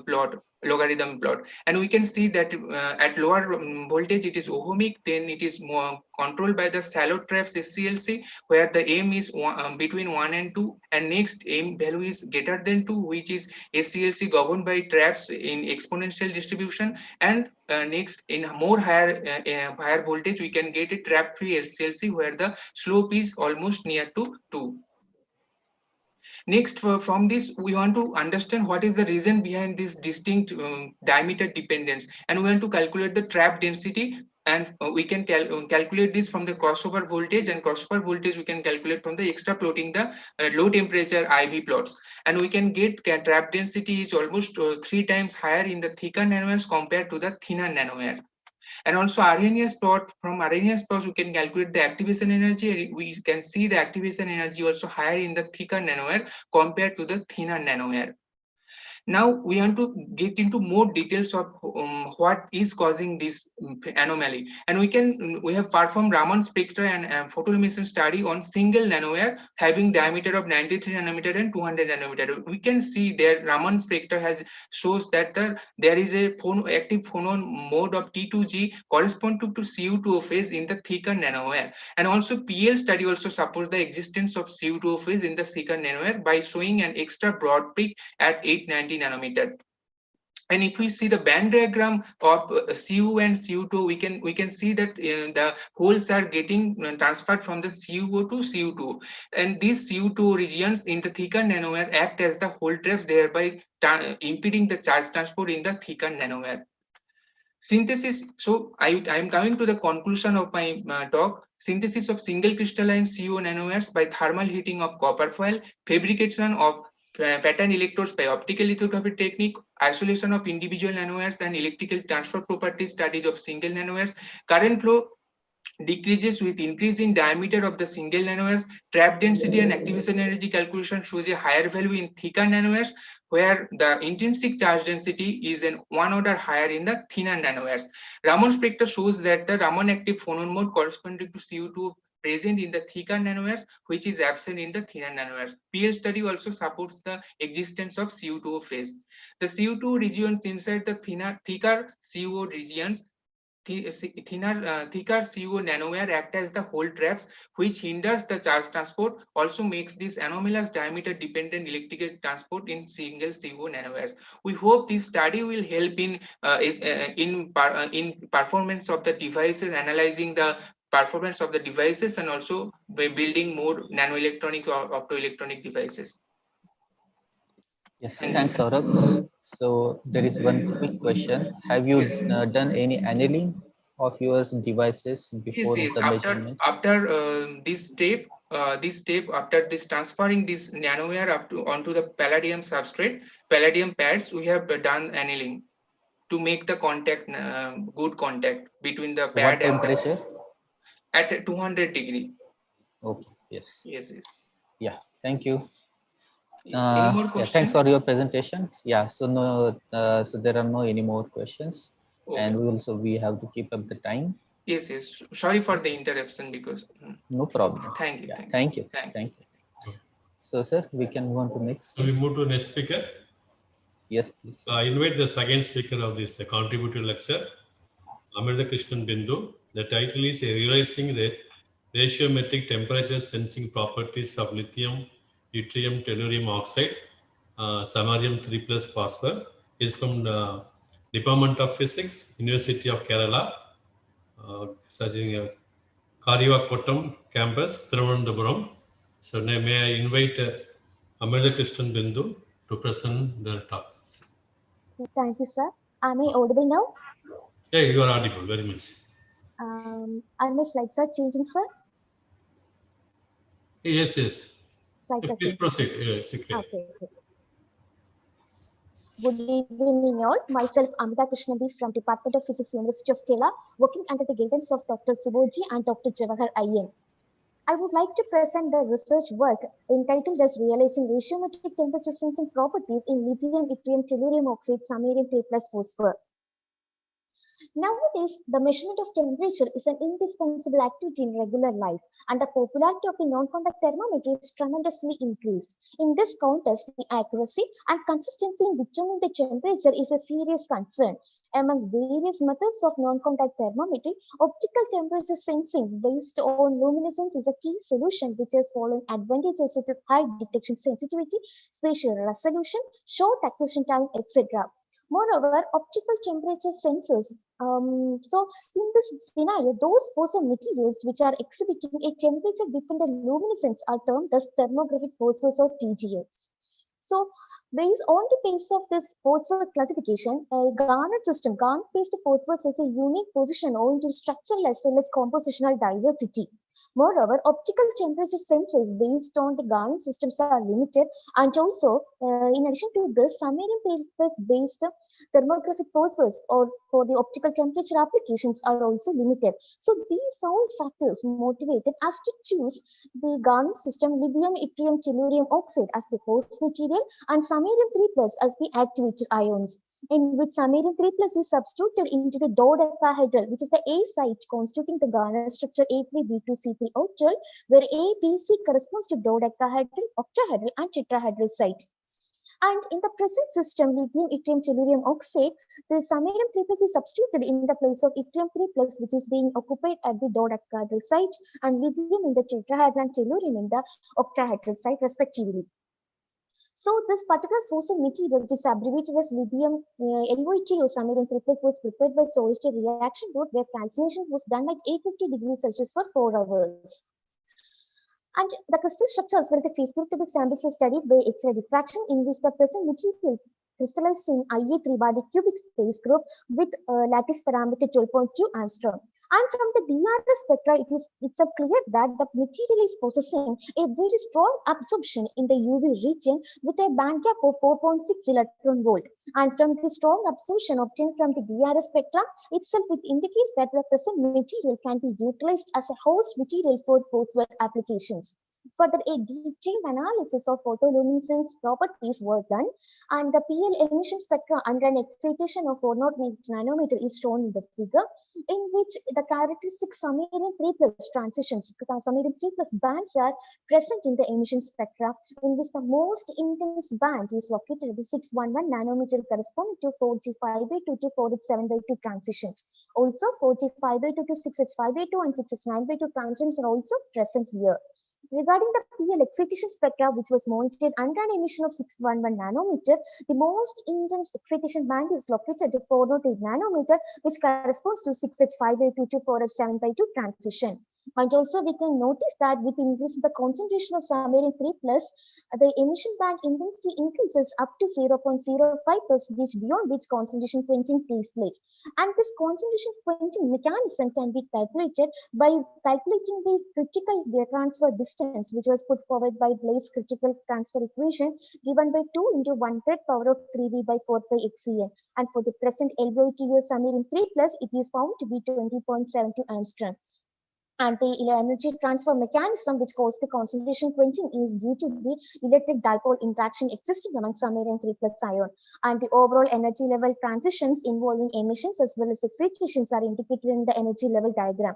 logarithm plot, and we can see that at lower voltage it is ohmic, then it is more controlled by the shallow traps SCLC, where the M is between 1 and 2, and next M value is greater than 2, which is SCLC governed by traps in exponential distribution, and next in more higher voltage we can get a trap free SCLC where the slope is almost near to 2. Next, from this, we want to understand what is the reason behind this distinct diameter dependence, and we want to calculate the trap density, and we can calculate this from the crossover voltage, and crossover voltage we can calculate from the extra plotting the low temperature IV plots, and we can get trap density is almost 3 times higher in the thicker nanowires compared to the thinner nanowire. And also Arrhenius plot, from Arrhenius plot we can calculate the activation energy. We can see the activation energy also higher in the thicker nanowire compared to the thinner nanowire. Now we want to get into more details of what is causing this anomaly, and we have performed Raman spectra and photoemission study on single nanowire having diameter of 93 nanometer and 200 nanometer. We can see that Raman spectra has shows that there is a active phonon mode of T2G corresponding to CU2O phase in the thicker nanowire, and also PL study also supports the existence of CU2O phase in the thicker nanowire by showing an extra broad peak at 890 nanometer. And if we see the band diagram of Cu and Cu2, we can see that the holes are getting transferred from the Cu to Cu2, and these Cu2 regions in the thicker nanowire act as the hole traps, thereby impeding the charge transport in the thicker nanowire. Synthesis. So I am coming to the conclusion of my talk. Synthesis of single crystalline CO nanowires by thermal heating of copper foil, fabrication of pattern electrodes by optical lithography technique, isolation of individual nanowires and electrical transfer properties studies of single nanowires. Current flow decreases with increase in diameter of the single nanowires. Trap density and activation energy calculation shows a higher value in thicker nanowires, where the intrinsic charge density is in 1 order higher in the thinner nanowires. Raman spectra shows that the Raman active phonon mode corresponding to CO2 present in the thicker nanowires, which is absent in the thinner nanowires. PL study also supports the existence of CO2 phase. The CO2 regions inside the thicker CO regions, thicker CO nanowire act as the hole traps, which hinders the charge transport, also makes this anomalous diameter dependent electrical transport in single CO nanowires. We hope this study will help in performance of the devices, analyzing the performance of the devices, and also by building more nanoelectronic or optoelectronic devices. Yes, thanks, Saurabh. So there is one quick question. Have you Yes. done any annealing of your devices before Yes. the measurement? After this step, after this transferring this nanowire onto the palladium substrate, palladium pads, we have done annealing to make the contact, good contact between the What pad and the temperature? at 200 degree. Okay, yes. Yes. Yeah, thank you. Yes. Any more Yeah, thanks question? for your presentation. Yeah, so no, so there are no any more questions, Okay. and we have to keep up the time. Yes. Sorry for the interruption because. No problem. Thank you. Yeah, Thank you. thank you. So, sir, we can move on to next. So we move to next speaker. Yes, please. I invite the second speaker of this contributory lecture, Amrita Krishnan Bindu. The title is Realizing the Ratiometric Temperature Sensing Properties of Lithium, Yttrium, Tellurium Oxide, Samarium 3 plus phosphor. Is from the Department of Physics, University of Kerala, Karivakottam campus, Thiruvananthapuram. So now may I invite Amrita Krishnan Bindu to present their talk. Thank you, sir. Am I audible now? Yeah, you are audible very much. Are my slides are changing, sir? Yes. Slides are Please changing. proceed. It's okay. Okay. Good evening, all. Myself, Amrita Krishnan B from Department of Physics, University of Kerala, working under the guidance of Dr. Subodhi and Dr. Jawahar Iyen. I would like to present the research work entitled as Realizing Ratiometric Temperature Sensing Properties in Lithium, Yttrium, Tellurium Oxide, Samarium 3 plus phosphor. Nowadays, the measurement of temperature is an indispensable activity in regular life, and the popularity of the non-contact thermometer is tremendously increased. In this context, the accuracy and consistency in determining the temperature is a serious concern. Among various methods of non-contact thermometry, optical temperature sensing based on luminescence is a key solution which has following advantages such as high detection sensitivity, spatial resolution, short acquisition time, etc. Moreover, optical temperature sensors. So, in this scenario, those phosphor materials which are exhibiting a temperature-dependent luminescence are termed as thermographic phosphors or TGFs. So, based on the basis of this phosphor classification, a Garnet system, Garnet-based phosphors has a unique position owing to structural as well as compositional diversity. Moreover, optical temperature sensors based on the Garnet systems are limited, and also, in addition to this, samarium based thermographic phosphors or for the optical temperature applications are also limited. So these all factors motivated us to choose the garnet system lithium, yttrium, tellurium oxide as the host material and samarium 3 plus as the activator ions, in which samarium 3 plus is substituted into the dodecahedral, which is the A site constituting the garnet structure A3B2C3 orbital, where A, B, C corresponds to dodecahedral, octahedral, and tetrahedral site. And in the present system, lithium, yttrium, tellurium oxide, the samarium 3 plus is substituted in the place of yttrium 3 plus, which is being occupied at the dodecahedral site, and lithium in the tetrahedral and tellurium in the octahedral site, respectively. So this particular fossil material, which is abbreviated as lithium LOIT or samarium 3 plus, was prepared by solid-state reaction route, where calcination was done at 850 degrees Celsius for 4 hours. And the crystal structure as well as the phase purity of the samples were studied by X-ray diffraction, in which the present material crystallized in IA3 by the cubic space group with lattice parameter 12.2 angstrom. And from the DRS spectra, it's clear that the material is possessing a very strong absorption in the UV region with a band gap of 4.6 electron volt. And from the strong absorption obtained from the DRS spectra itself, it indicates that the present material can be utilized as a host material for post-work applications. Further, a detailed analysis of photoluminescence properties were done, and the PL emission spectra under an excitation of 408 nanometer is shown in the figure, in which the characteristic samarium 3 plus transitions, samarium 3 plus bands are present in the emission spectra, in which the most intense band is located at the 611 nanometer, corresponding to 4G5A2 to 4H7x2 transitions. Also, 4G5A2 to 6H5A2 and 6H9x2 transitions are also present here. Regarding the PL excitation spectra, which was monitored under an emission of 611 nanometer, the most intense excitation band is located at 408 nanometer, which corresponds to 6H5A2 to 4F7x2 transition. And also we can notice that with increase in the concentration of samarium 3 plus, the emission band intensity increases up to 0.05%, beyond which concentration quenching takes place. And this concentration quenching mechanism can be calculated by calculating the critical transfer distance, which was put forward by Blaise critical transfer equation, given by 2 into 1/3 power of 3V by 4 pi xCn. And for the present LBOTO samarium 3 plus, it is found to be 20.72 angstrom. And the energy transfer mechanism which caused the concentration quenching is due to the electric dipole interaction existing among samarium 3 plus ion. And the overall energy level transitions involving emissions as well as excitations are indicated in the energy level diagram.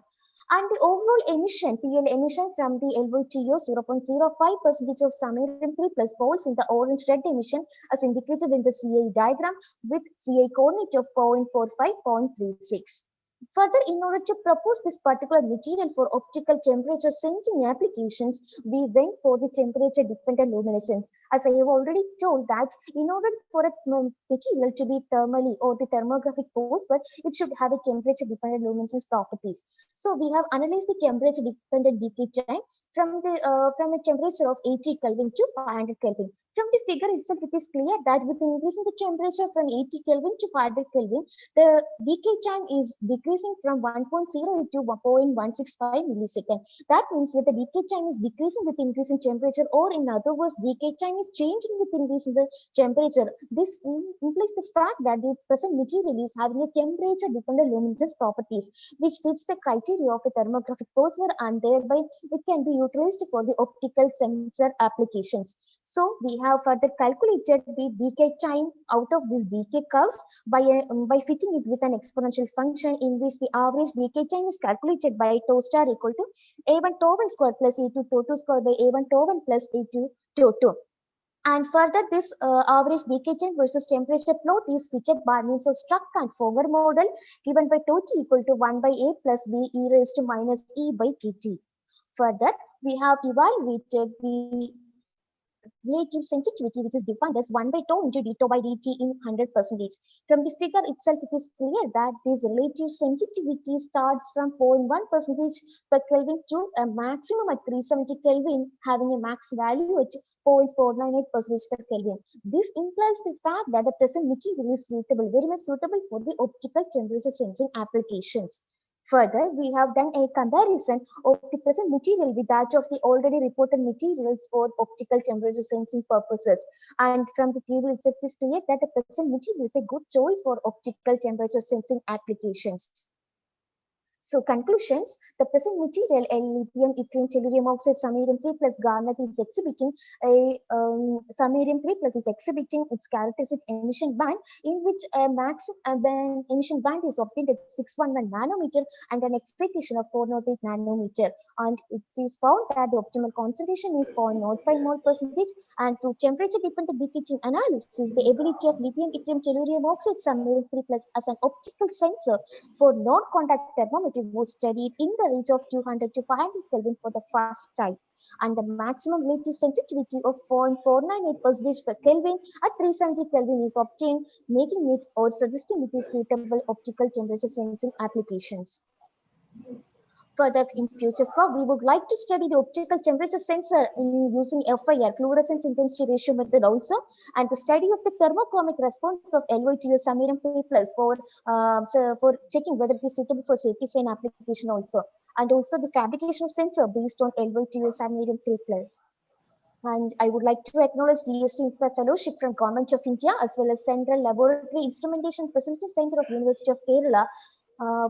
And the overall emission, PL emission from the LVTO, 0.05% of samarium 3 plus falls in the orange-red emission as indicated in the CA diagram with CA coordinate of 0.45, 0.36. Further, in order to propose this particular material for optical temperature sensing applications, we went for the temperature dependent luminescence. As I have already told that in order for a material to be thermally or the thermographic phosphor, it should have a temperature dependent luminescence properties. So we have analyzed the temperature dependent decay time from a temperature of 80 Kelvin to 500 Kelvin. From the figure itself, it is clear that with increasing the temperature from 80 Kelvin to 500 Kelvin, the decay time is decreasing from 1.0 to 1.165 millisecond. That means that the decay time is decreasing with increasing temperature, or in other words, decay time is changing with increasing the temperature. This implies the fact that the present material is having a temperature dependent luminescence properties, which fits the criteria of a thermographic phosphor, and thereby it can be utilized for the optical sensor applications. So we have further calculated the decay time out of these decay curves by fitting it with an exponential function, in which the average decay time is calculated by tau star equal to A1 tau1 square plus A2 tau2 square by A1 tau1 plus A2 tau2. And further, this average decay time versus temperature plot is fitted by means of Struck and Foger model, given by tau t equal to 1 by A plus B e raised to minus E by kt. Further, we have evaluated the relative sensitivity, which is defined as 1 by tau into d tau by dt in 100%. From the figure itself, it is clear that this relative sensitivity starts from 0.1% per Kelvin to a maximum at 370 Kelvin, having a max value at 0.498% per Kelvin. This implies the fact that the present material is suitable, very much suitable for the optical temperature sensing applications. Further, we have done a comparison of the present material with that of the already reported materials for optical temperature sensing purposes. And from the theory itself is clear that the present material is a good choice for optical temperature sensing applications. So conclusions, the present material, a lithium, yttrium, tellurium oxide, samarium 3 plus garnet is exhibiting samarium 3 plus is exhibiting its characteristic emission band, in which a maximum emission band is obtained at 611 nanometer and an excitation of 408 nanometer. And it is found that the optimal concentration is 0.05 mole percentage, and through temperature dependent decaying analysis, the ability of lithium, yttrium, tellurium oxide, samarium 3 plus as an optical sensor for non-contact thermometer was studied in the range of 200 to 500 Kelvin for the first time, and the maximum relative sensitivity of 0.498% per Kelvin at 370 Kelvin is obtained, making it or suggesting it is suitable optical temperature sensing applications. Further, in future scope, we would like to study the optical temperature sensor in using FIR, fluorescence intensity ratio method also, and the study of the thermochromic response of LY to samarium 3 plus for checking whether it is suitable for safety sign application also, and also the fabrication of sensor based on LY to samarium 3 plus. And I would like to acknowledge DST Inspire Fellowship from Government of India as well as Central Laboratory Instrumentation Facility Center of University of Kerala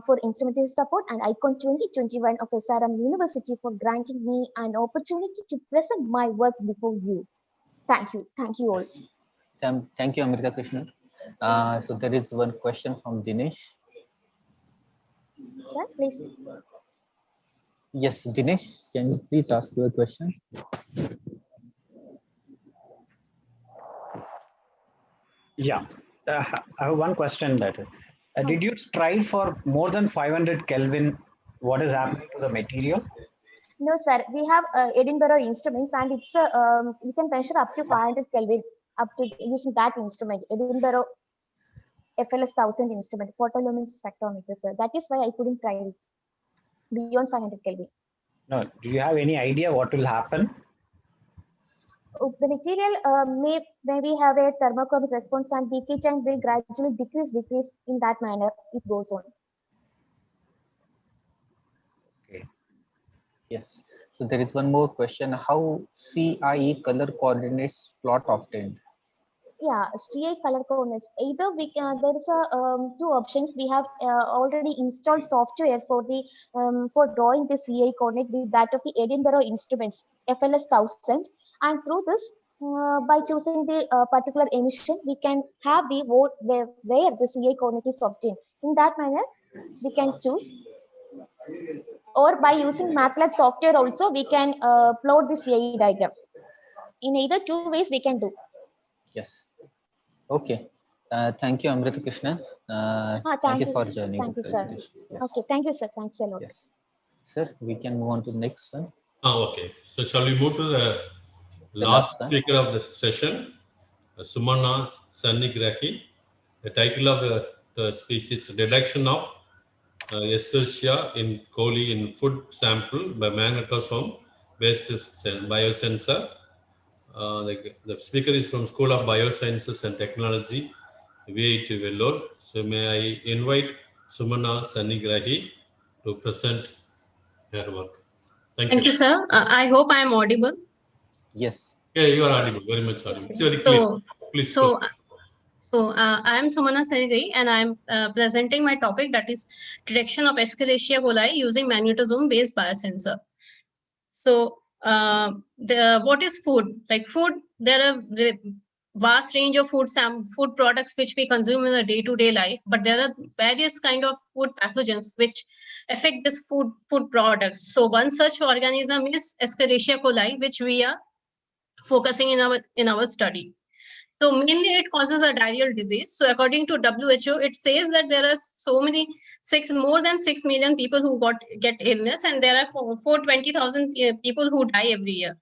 for instrumentation support, and ICONN-2021 of SRM University for granting me an opportunity to present my work before you. Thank you. Thank you all. Thank you, Amrita Krishnan. So there is one question from Dinesh. Sir, please. Yes, Dinesh, can you please ask your question? Yeah, I have one question that did you strive for more than 500 Kelvin? What is happening to the material? No, sir. We have Edinburgh instruments, and it's we can measure up to 500 Kelvin up to using that instrument, Edinburgh FLS 1000 instrument, photoluminescence spectrometer, sir. That is why I couldn't try it beyond 500 Kelvin. No, do you have any idea what will happen? The material may maybe have a thermochromic response, and decay time will gradually decrease in that manner. It goes on. Okay. Yes. So there is one more question. How CIE color coordinates plot obtained? Yeah, CI color coordinates. Either we can, there is a two options. We have already installed software for drawing the CI coordinate with that of the Edinburgh instruments FLS 1000, and through this, by choosing the particular emission, we can have the where the CI coordinate is obtained. In that manner, we can choose. Or by using MATLAB software also, we can plot the CI diagram. In either two ways, we can do. Yes. Okay. Thank you, Amrita Krishnan. Thank you for joining. Thank you, sir. Yes. Okay, thank you, sir. Thanks a lot. Yes. Sir, we can move on to the next one. Okay. So shall we move to the last speaker of the session, Sumana Sannigrahi. The title of the speech is Detection of Escherichia in coli in food sample by magnetosome based biosensor. The speaker is from School of Biosciences and Technology, VIT Vellore. So may I invite Sumana Sannigrahi to present her work. Thank you, sir. I hope I am audible. Yes. Yeah, you are audible, very much audible. It's very clear. Please. So I am Sumana Sannigrahi, and I am presenting my topic, that is detection of Escherichia coli using magnetosome-based biosensor. So what is food? Like food, there are vast range of food products which we consume in a day-to-day life, but there are various kind of food pathogens which affect this food products. So one such organism is Escherichia coli, which we are focusing in our study. So mainly it causes a diarrheal disease. So according to WHO, it says that there are more than 6 million people who get illness, and there are 420,000 people who die every year.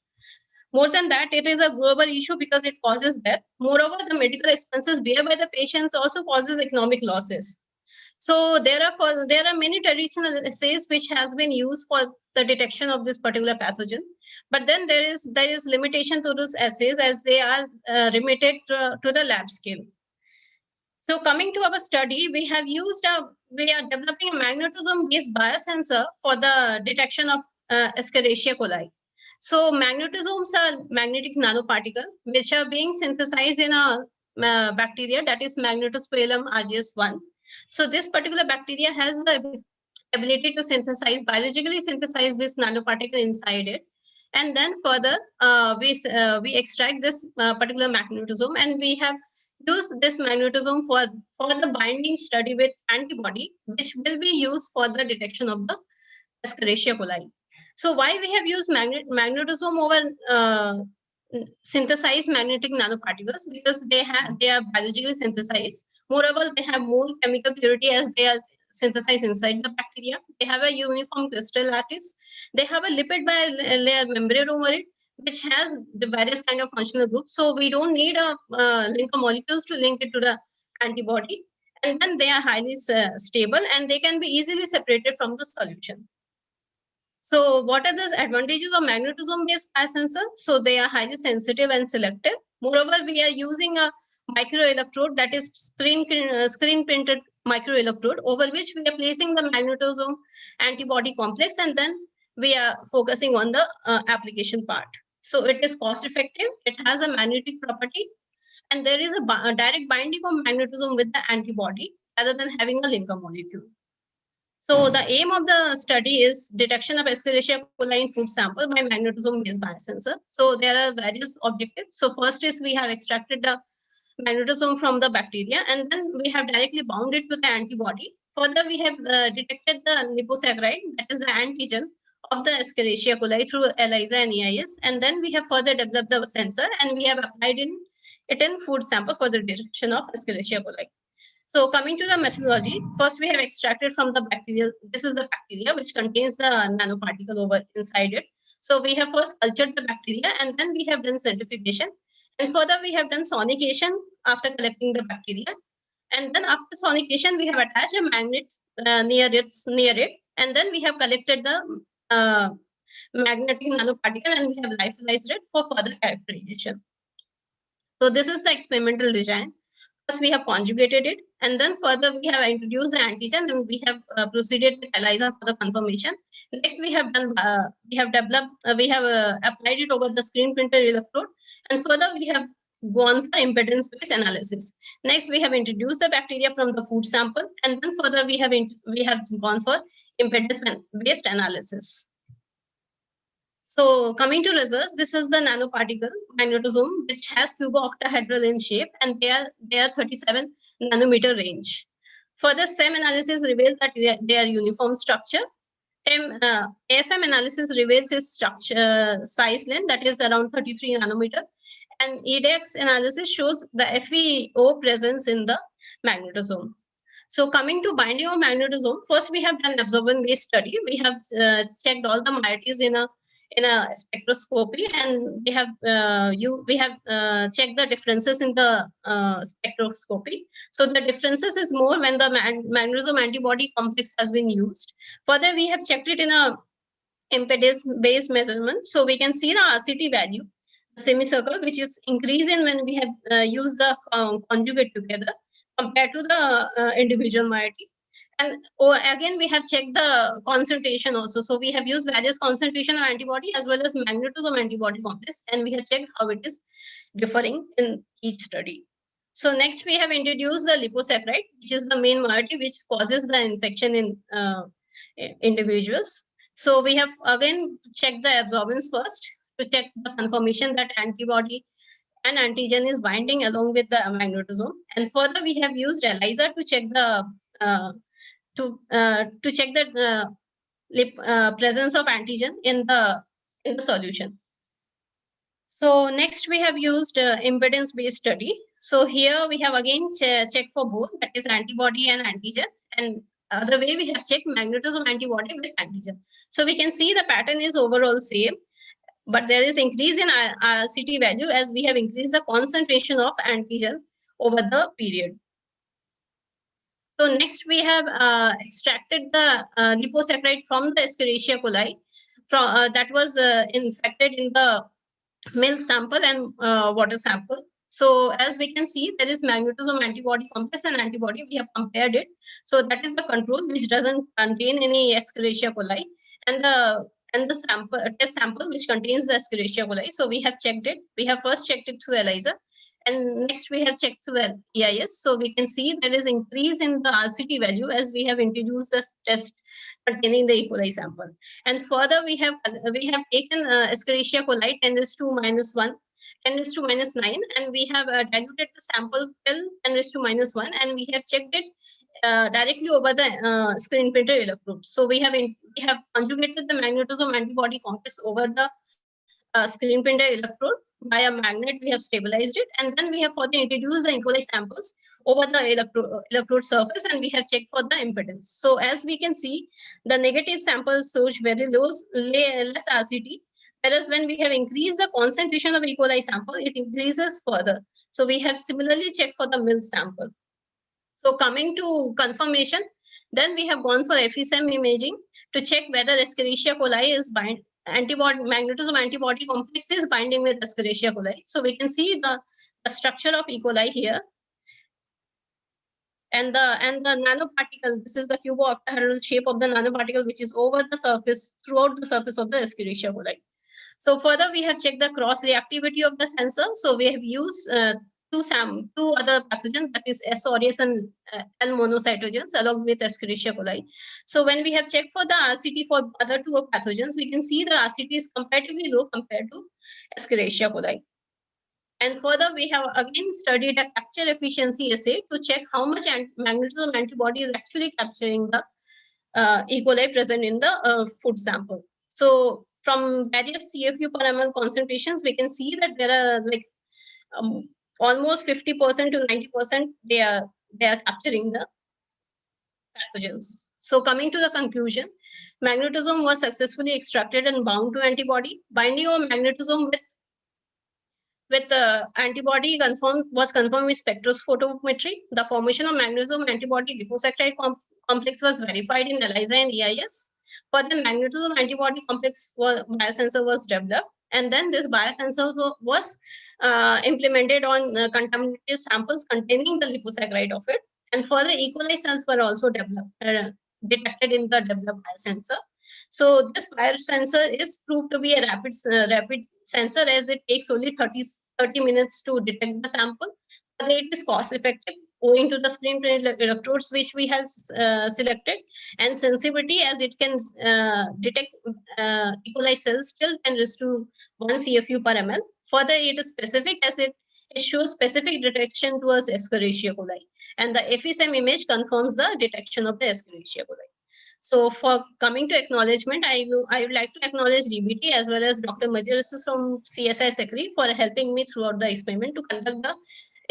More than that, it is a global issue because it causes death. Moreover, the medical expenses bear by the patients also causes economic losses. So there are many traditional assays which has been used for the detection of this particular pathogen, but then there is limitation to those assays as they are limited to the lab scale. So coming to our study, we are developing a magnetosome-based biosensor for the detection of Escherichia coli. So magnetosomes are magnetic nanoparticles which are being synthesized in a bacteria, that is Magnetosphaerum argyus-1. So this particular bacteria has the ability to biologically synthesize this nanoparticle inside it. And then further, we extract this particular magnetosome, and we have used this magnetosome for the binding study with antibody, which will be used for the detection of the Escherichia coli. So why we have used magnetosome over synthesized magnetic nanoparticles? Because they are biologically synthesized. Moreover, they have more chemical purity as they are synthesized inside the bacteria. They have a uniform crystal lattice. They have a lipid bilayer membrane over it, which has the various kind of functional groups. So we don't need a linker molecules to link it to the antibody. And then they are highly stable, and they can be easily separated from the solution. So what are the advantages of magnetosome-based biosensor? So they are highly sensitive and selective. Moreover, we are using a microelectrode, that is screen printed microelectrode, over which we are placing the magnetosome antibody complex, and then we are focusing on the application part. So it is cost effective, it has a magnetic property, and there is a direct binding of magnetosome with the antibody rather than having a linker molecule. So the aim of the study is detection of Escherichia coli in food sample by magnetosome-based biosensor. So there are various objectives. So first is we have extracted the magnetosome from the bacteria, and then we have directly bound it to the antibody. Further, we have detected the liposaccharide, that is the antigen of the Escherichia coli through ELISA and EIS. And then we have further developed the sensor, and we have applied it in food sample for the detection of Escherichia coli. So coming to the methodology, first we have extracted from the bacteria. This is the bacteria which contains the nanoparticle over inside it. So we have first cultured the bacteria, and then we have done centrifugation. And further we have done sonication after collecting the bacteria. And then after sonication, we have attached a magnet near it. And then we have collected the magnetic nanoparticle, and we have lyophilized it for further characterization. So this is the experimental design. First, we have conjugated it, and then further we have introduced the antigen, and we have proceeded with ELISA for the confirmation. Next, we have applied it over the screen printer electrode, and further we have gone for impedance-based analysis. Next, we have introduced the bacteria from the food sample, and then further we have gone for impedance-based analysis. So coming to results, this is the nanoparticle magnetosome, which has cubo-octahedral in shape, and they are 37 nanometer range. Further, SEM analysis reveals that they are uniform structure. AFM analysis reveals its structure size length, that is around 33 nanometer, and EDX analysis shows the FeO presence in the magnetosome. So coming to binding of magnetosome, first we have done absorbance-based study. We have checked all the moieties in a spectroscopy, and we have checked the differences in the spectroscopy. So the differences is more when the magnetosome antibody complex has been used. Further, we have checked it in a impedance-based measurement. So we can see the RCT value, the semicircle, which is increasing when we have used the conjugate together compared to the individual moiety. And again, we have checked the concentration also. So we have used various concentration of antibody as well as magnetosome antibody complex, and we have checked how it is differing in each study. So next, we have introduced the liposaccharide, which is the main moiety which causes the infection in individuals. So we have again checked the absorbance first to check the confirmation that antibody and antigen is binding along with the magnetosome. And further, we have used ELISA to check the presence of antigen in the solution. So next we have used impedance-based study. So here we have again checked for both, that is antibody and antigen, and other way we have checked magnetosome antibody with antigen. So we can see the pattern is overall same, but there is increase in RCT value as we have increased the concentration of antigen over the period. So next we have extracted the liposaccharide from the Escherichia coli that was infected in the milk sample and water sample. So as we can see, there is magnetosome antibody complex and antibody. We have compared it. So that is the control which doesn't contain any Escherichia coli, and the sample test sample which contains the Escherichia coli. So we have checked it. We have first checked it through ELISA, and next we have checked through EIS. So we can see there is increase in the RCT value as we have introduced this test containing the E. coli sample. And further, we have taken Escherichia coli 10⁻⁻1, 10⁻⁻9, and we have diluted the sample till 10⁻⁻1, and we have checked it directly over the screen printer electrode. So we have conjugated the magnetosome antibody complex over the screen printer electrode by a magnet. We have stabilized it, and then we have further introduced the E. coli samples over the electrode surface, and we have checked for the impedance. So as we can see, the negative samples show very less RCT, whereas when we have increased the concentration of E. coli sample, it increases further. So we have similarly checked for the mill sample. So coming to confirmation, then we have gone for FSM imaging to check whether Escherichia coli is magnetosome antibody complex is binding with Escherichia coli. So we can see the structure of E. coli here. And the nanoparticle, this is the cubo-octahedral shape of the nanoparticle which is over the surface, throughout the surface of the Escherichia coli. So further, we have checked the cross-reactivity of the sensor. So we have used two other pathogens, that is S. aureus and L. monocytogens, along with Escherichia coli. So when we have checked for the RCT for other two pathogens, we can see the RCT is comparatively low compared to Escherichia coli. And further, we have again studied a capture efficiency assay to check how much magnetosome antibody is actually capturing the E. coli present in the food sample. So from various CFU per ml concentrations, we can see that there are like almost 50% to 90% they are capturing the pathogens. So coming to the conclusion, magnetosome was successfully extracted and bound to antibody. Binding of magnetosome with antibody was confirmed with spectrophotometry. The formation of magnetosome antibody liposaccharide complex was verified in ELISA and EIS. Further, magnetosome antibody complex biosensor was developed, and then this biosensor was implemented on contaminated samples containing the liposaccharide of it. And further, E. coli cells were also detected in the developed biosensor. So this biosensor is proved to be a rapid sensor, as it takes only 30 minutes to detect the sample. But it is cost effective owing to the screen printed electrodes which we have selected, and sensitivity, as it can detect E. coli cells till 10⁻⁻1 CFU per ml. Further, it is specific as it shows specific detection towards Escherichia coli, and the FSM image confirms the detection of the Escherichia coli. So for coming to acknowledgement, I would like to acknowledge DBT as well as Dr. Majorisu from CSI Secretary for helping me throughout the experiment to conduct the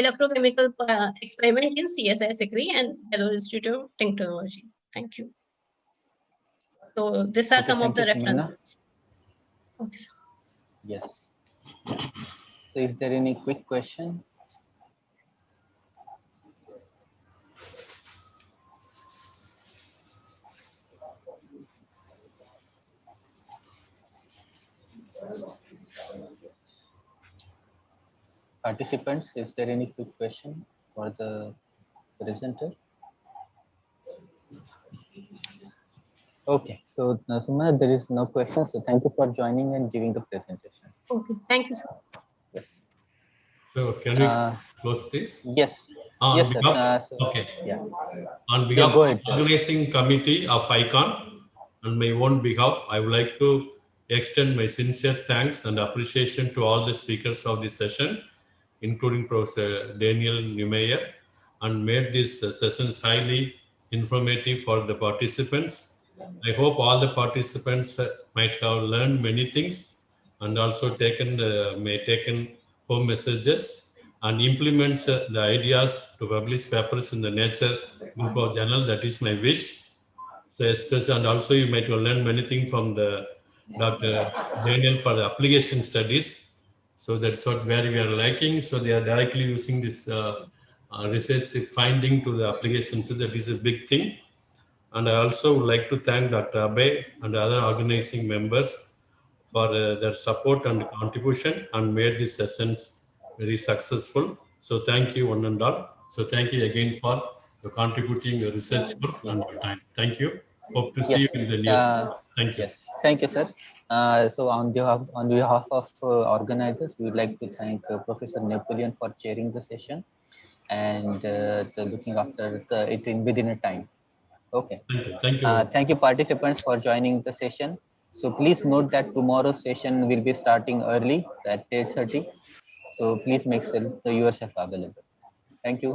electrochemical experiment in CSI Secretary and Hello Institute of Technology. Thank you. So these are some of the references. Okay, sir. Yes. So is there any quick question? Participants, is there any quick question for the presenter? Okay, so Sumana, there is no question. So thank you for joining and giving the presentation. Okay, thank you, sir. Yes. So can we close this? Yes. Yes, sir. Okay. Yeah. On behalf go of ahead, the organizing committee of ICON, on my own behalf, I would like to extend my sincere thanks and appreciation to all the speakers of this session, including Professor Daniel Neumeyer, and made these sessions highly informative for the participants. I hope all the participants might have learned many things and also taken home messages and implements the ideas to publish papers in the Nature group of journal. That is my wish. So especially, and also you might learn many things from the Dr. Daniel for the application studies. So that's what where we are liking. So they are directly using this research finding to the application. So that is a big thing. And I also would like to thank Dr. Abhay and other organizing members for their support and contribution and made these sessions very successful. So thank you one and all. So thank you again for contributing your research work and your time. Thank you. Hope to see Yes. you in the near future. Thank you. Yes. Thank you, sir. So on behalf of organizers, we would like to thank Professor Napoleon for chairing the session and looking after it within a time. Okay. Thank you. Thank you. Thank you, participants, for joining the session. So please note that tomorrow's session will be starting early at 8:30. So please make yourself available. Thank you.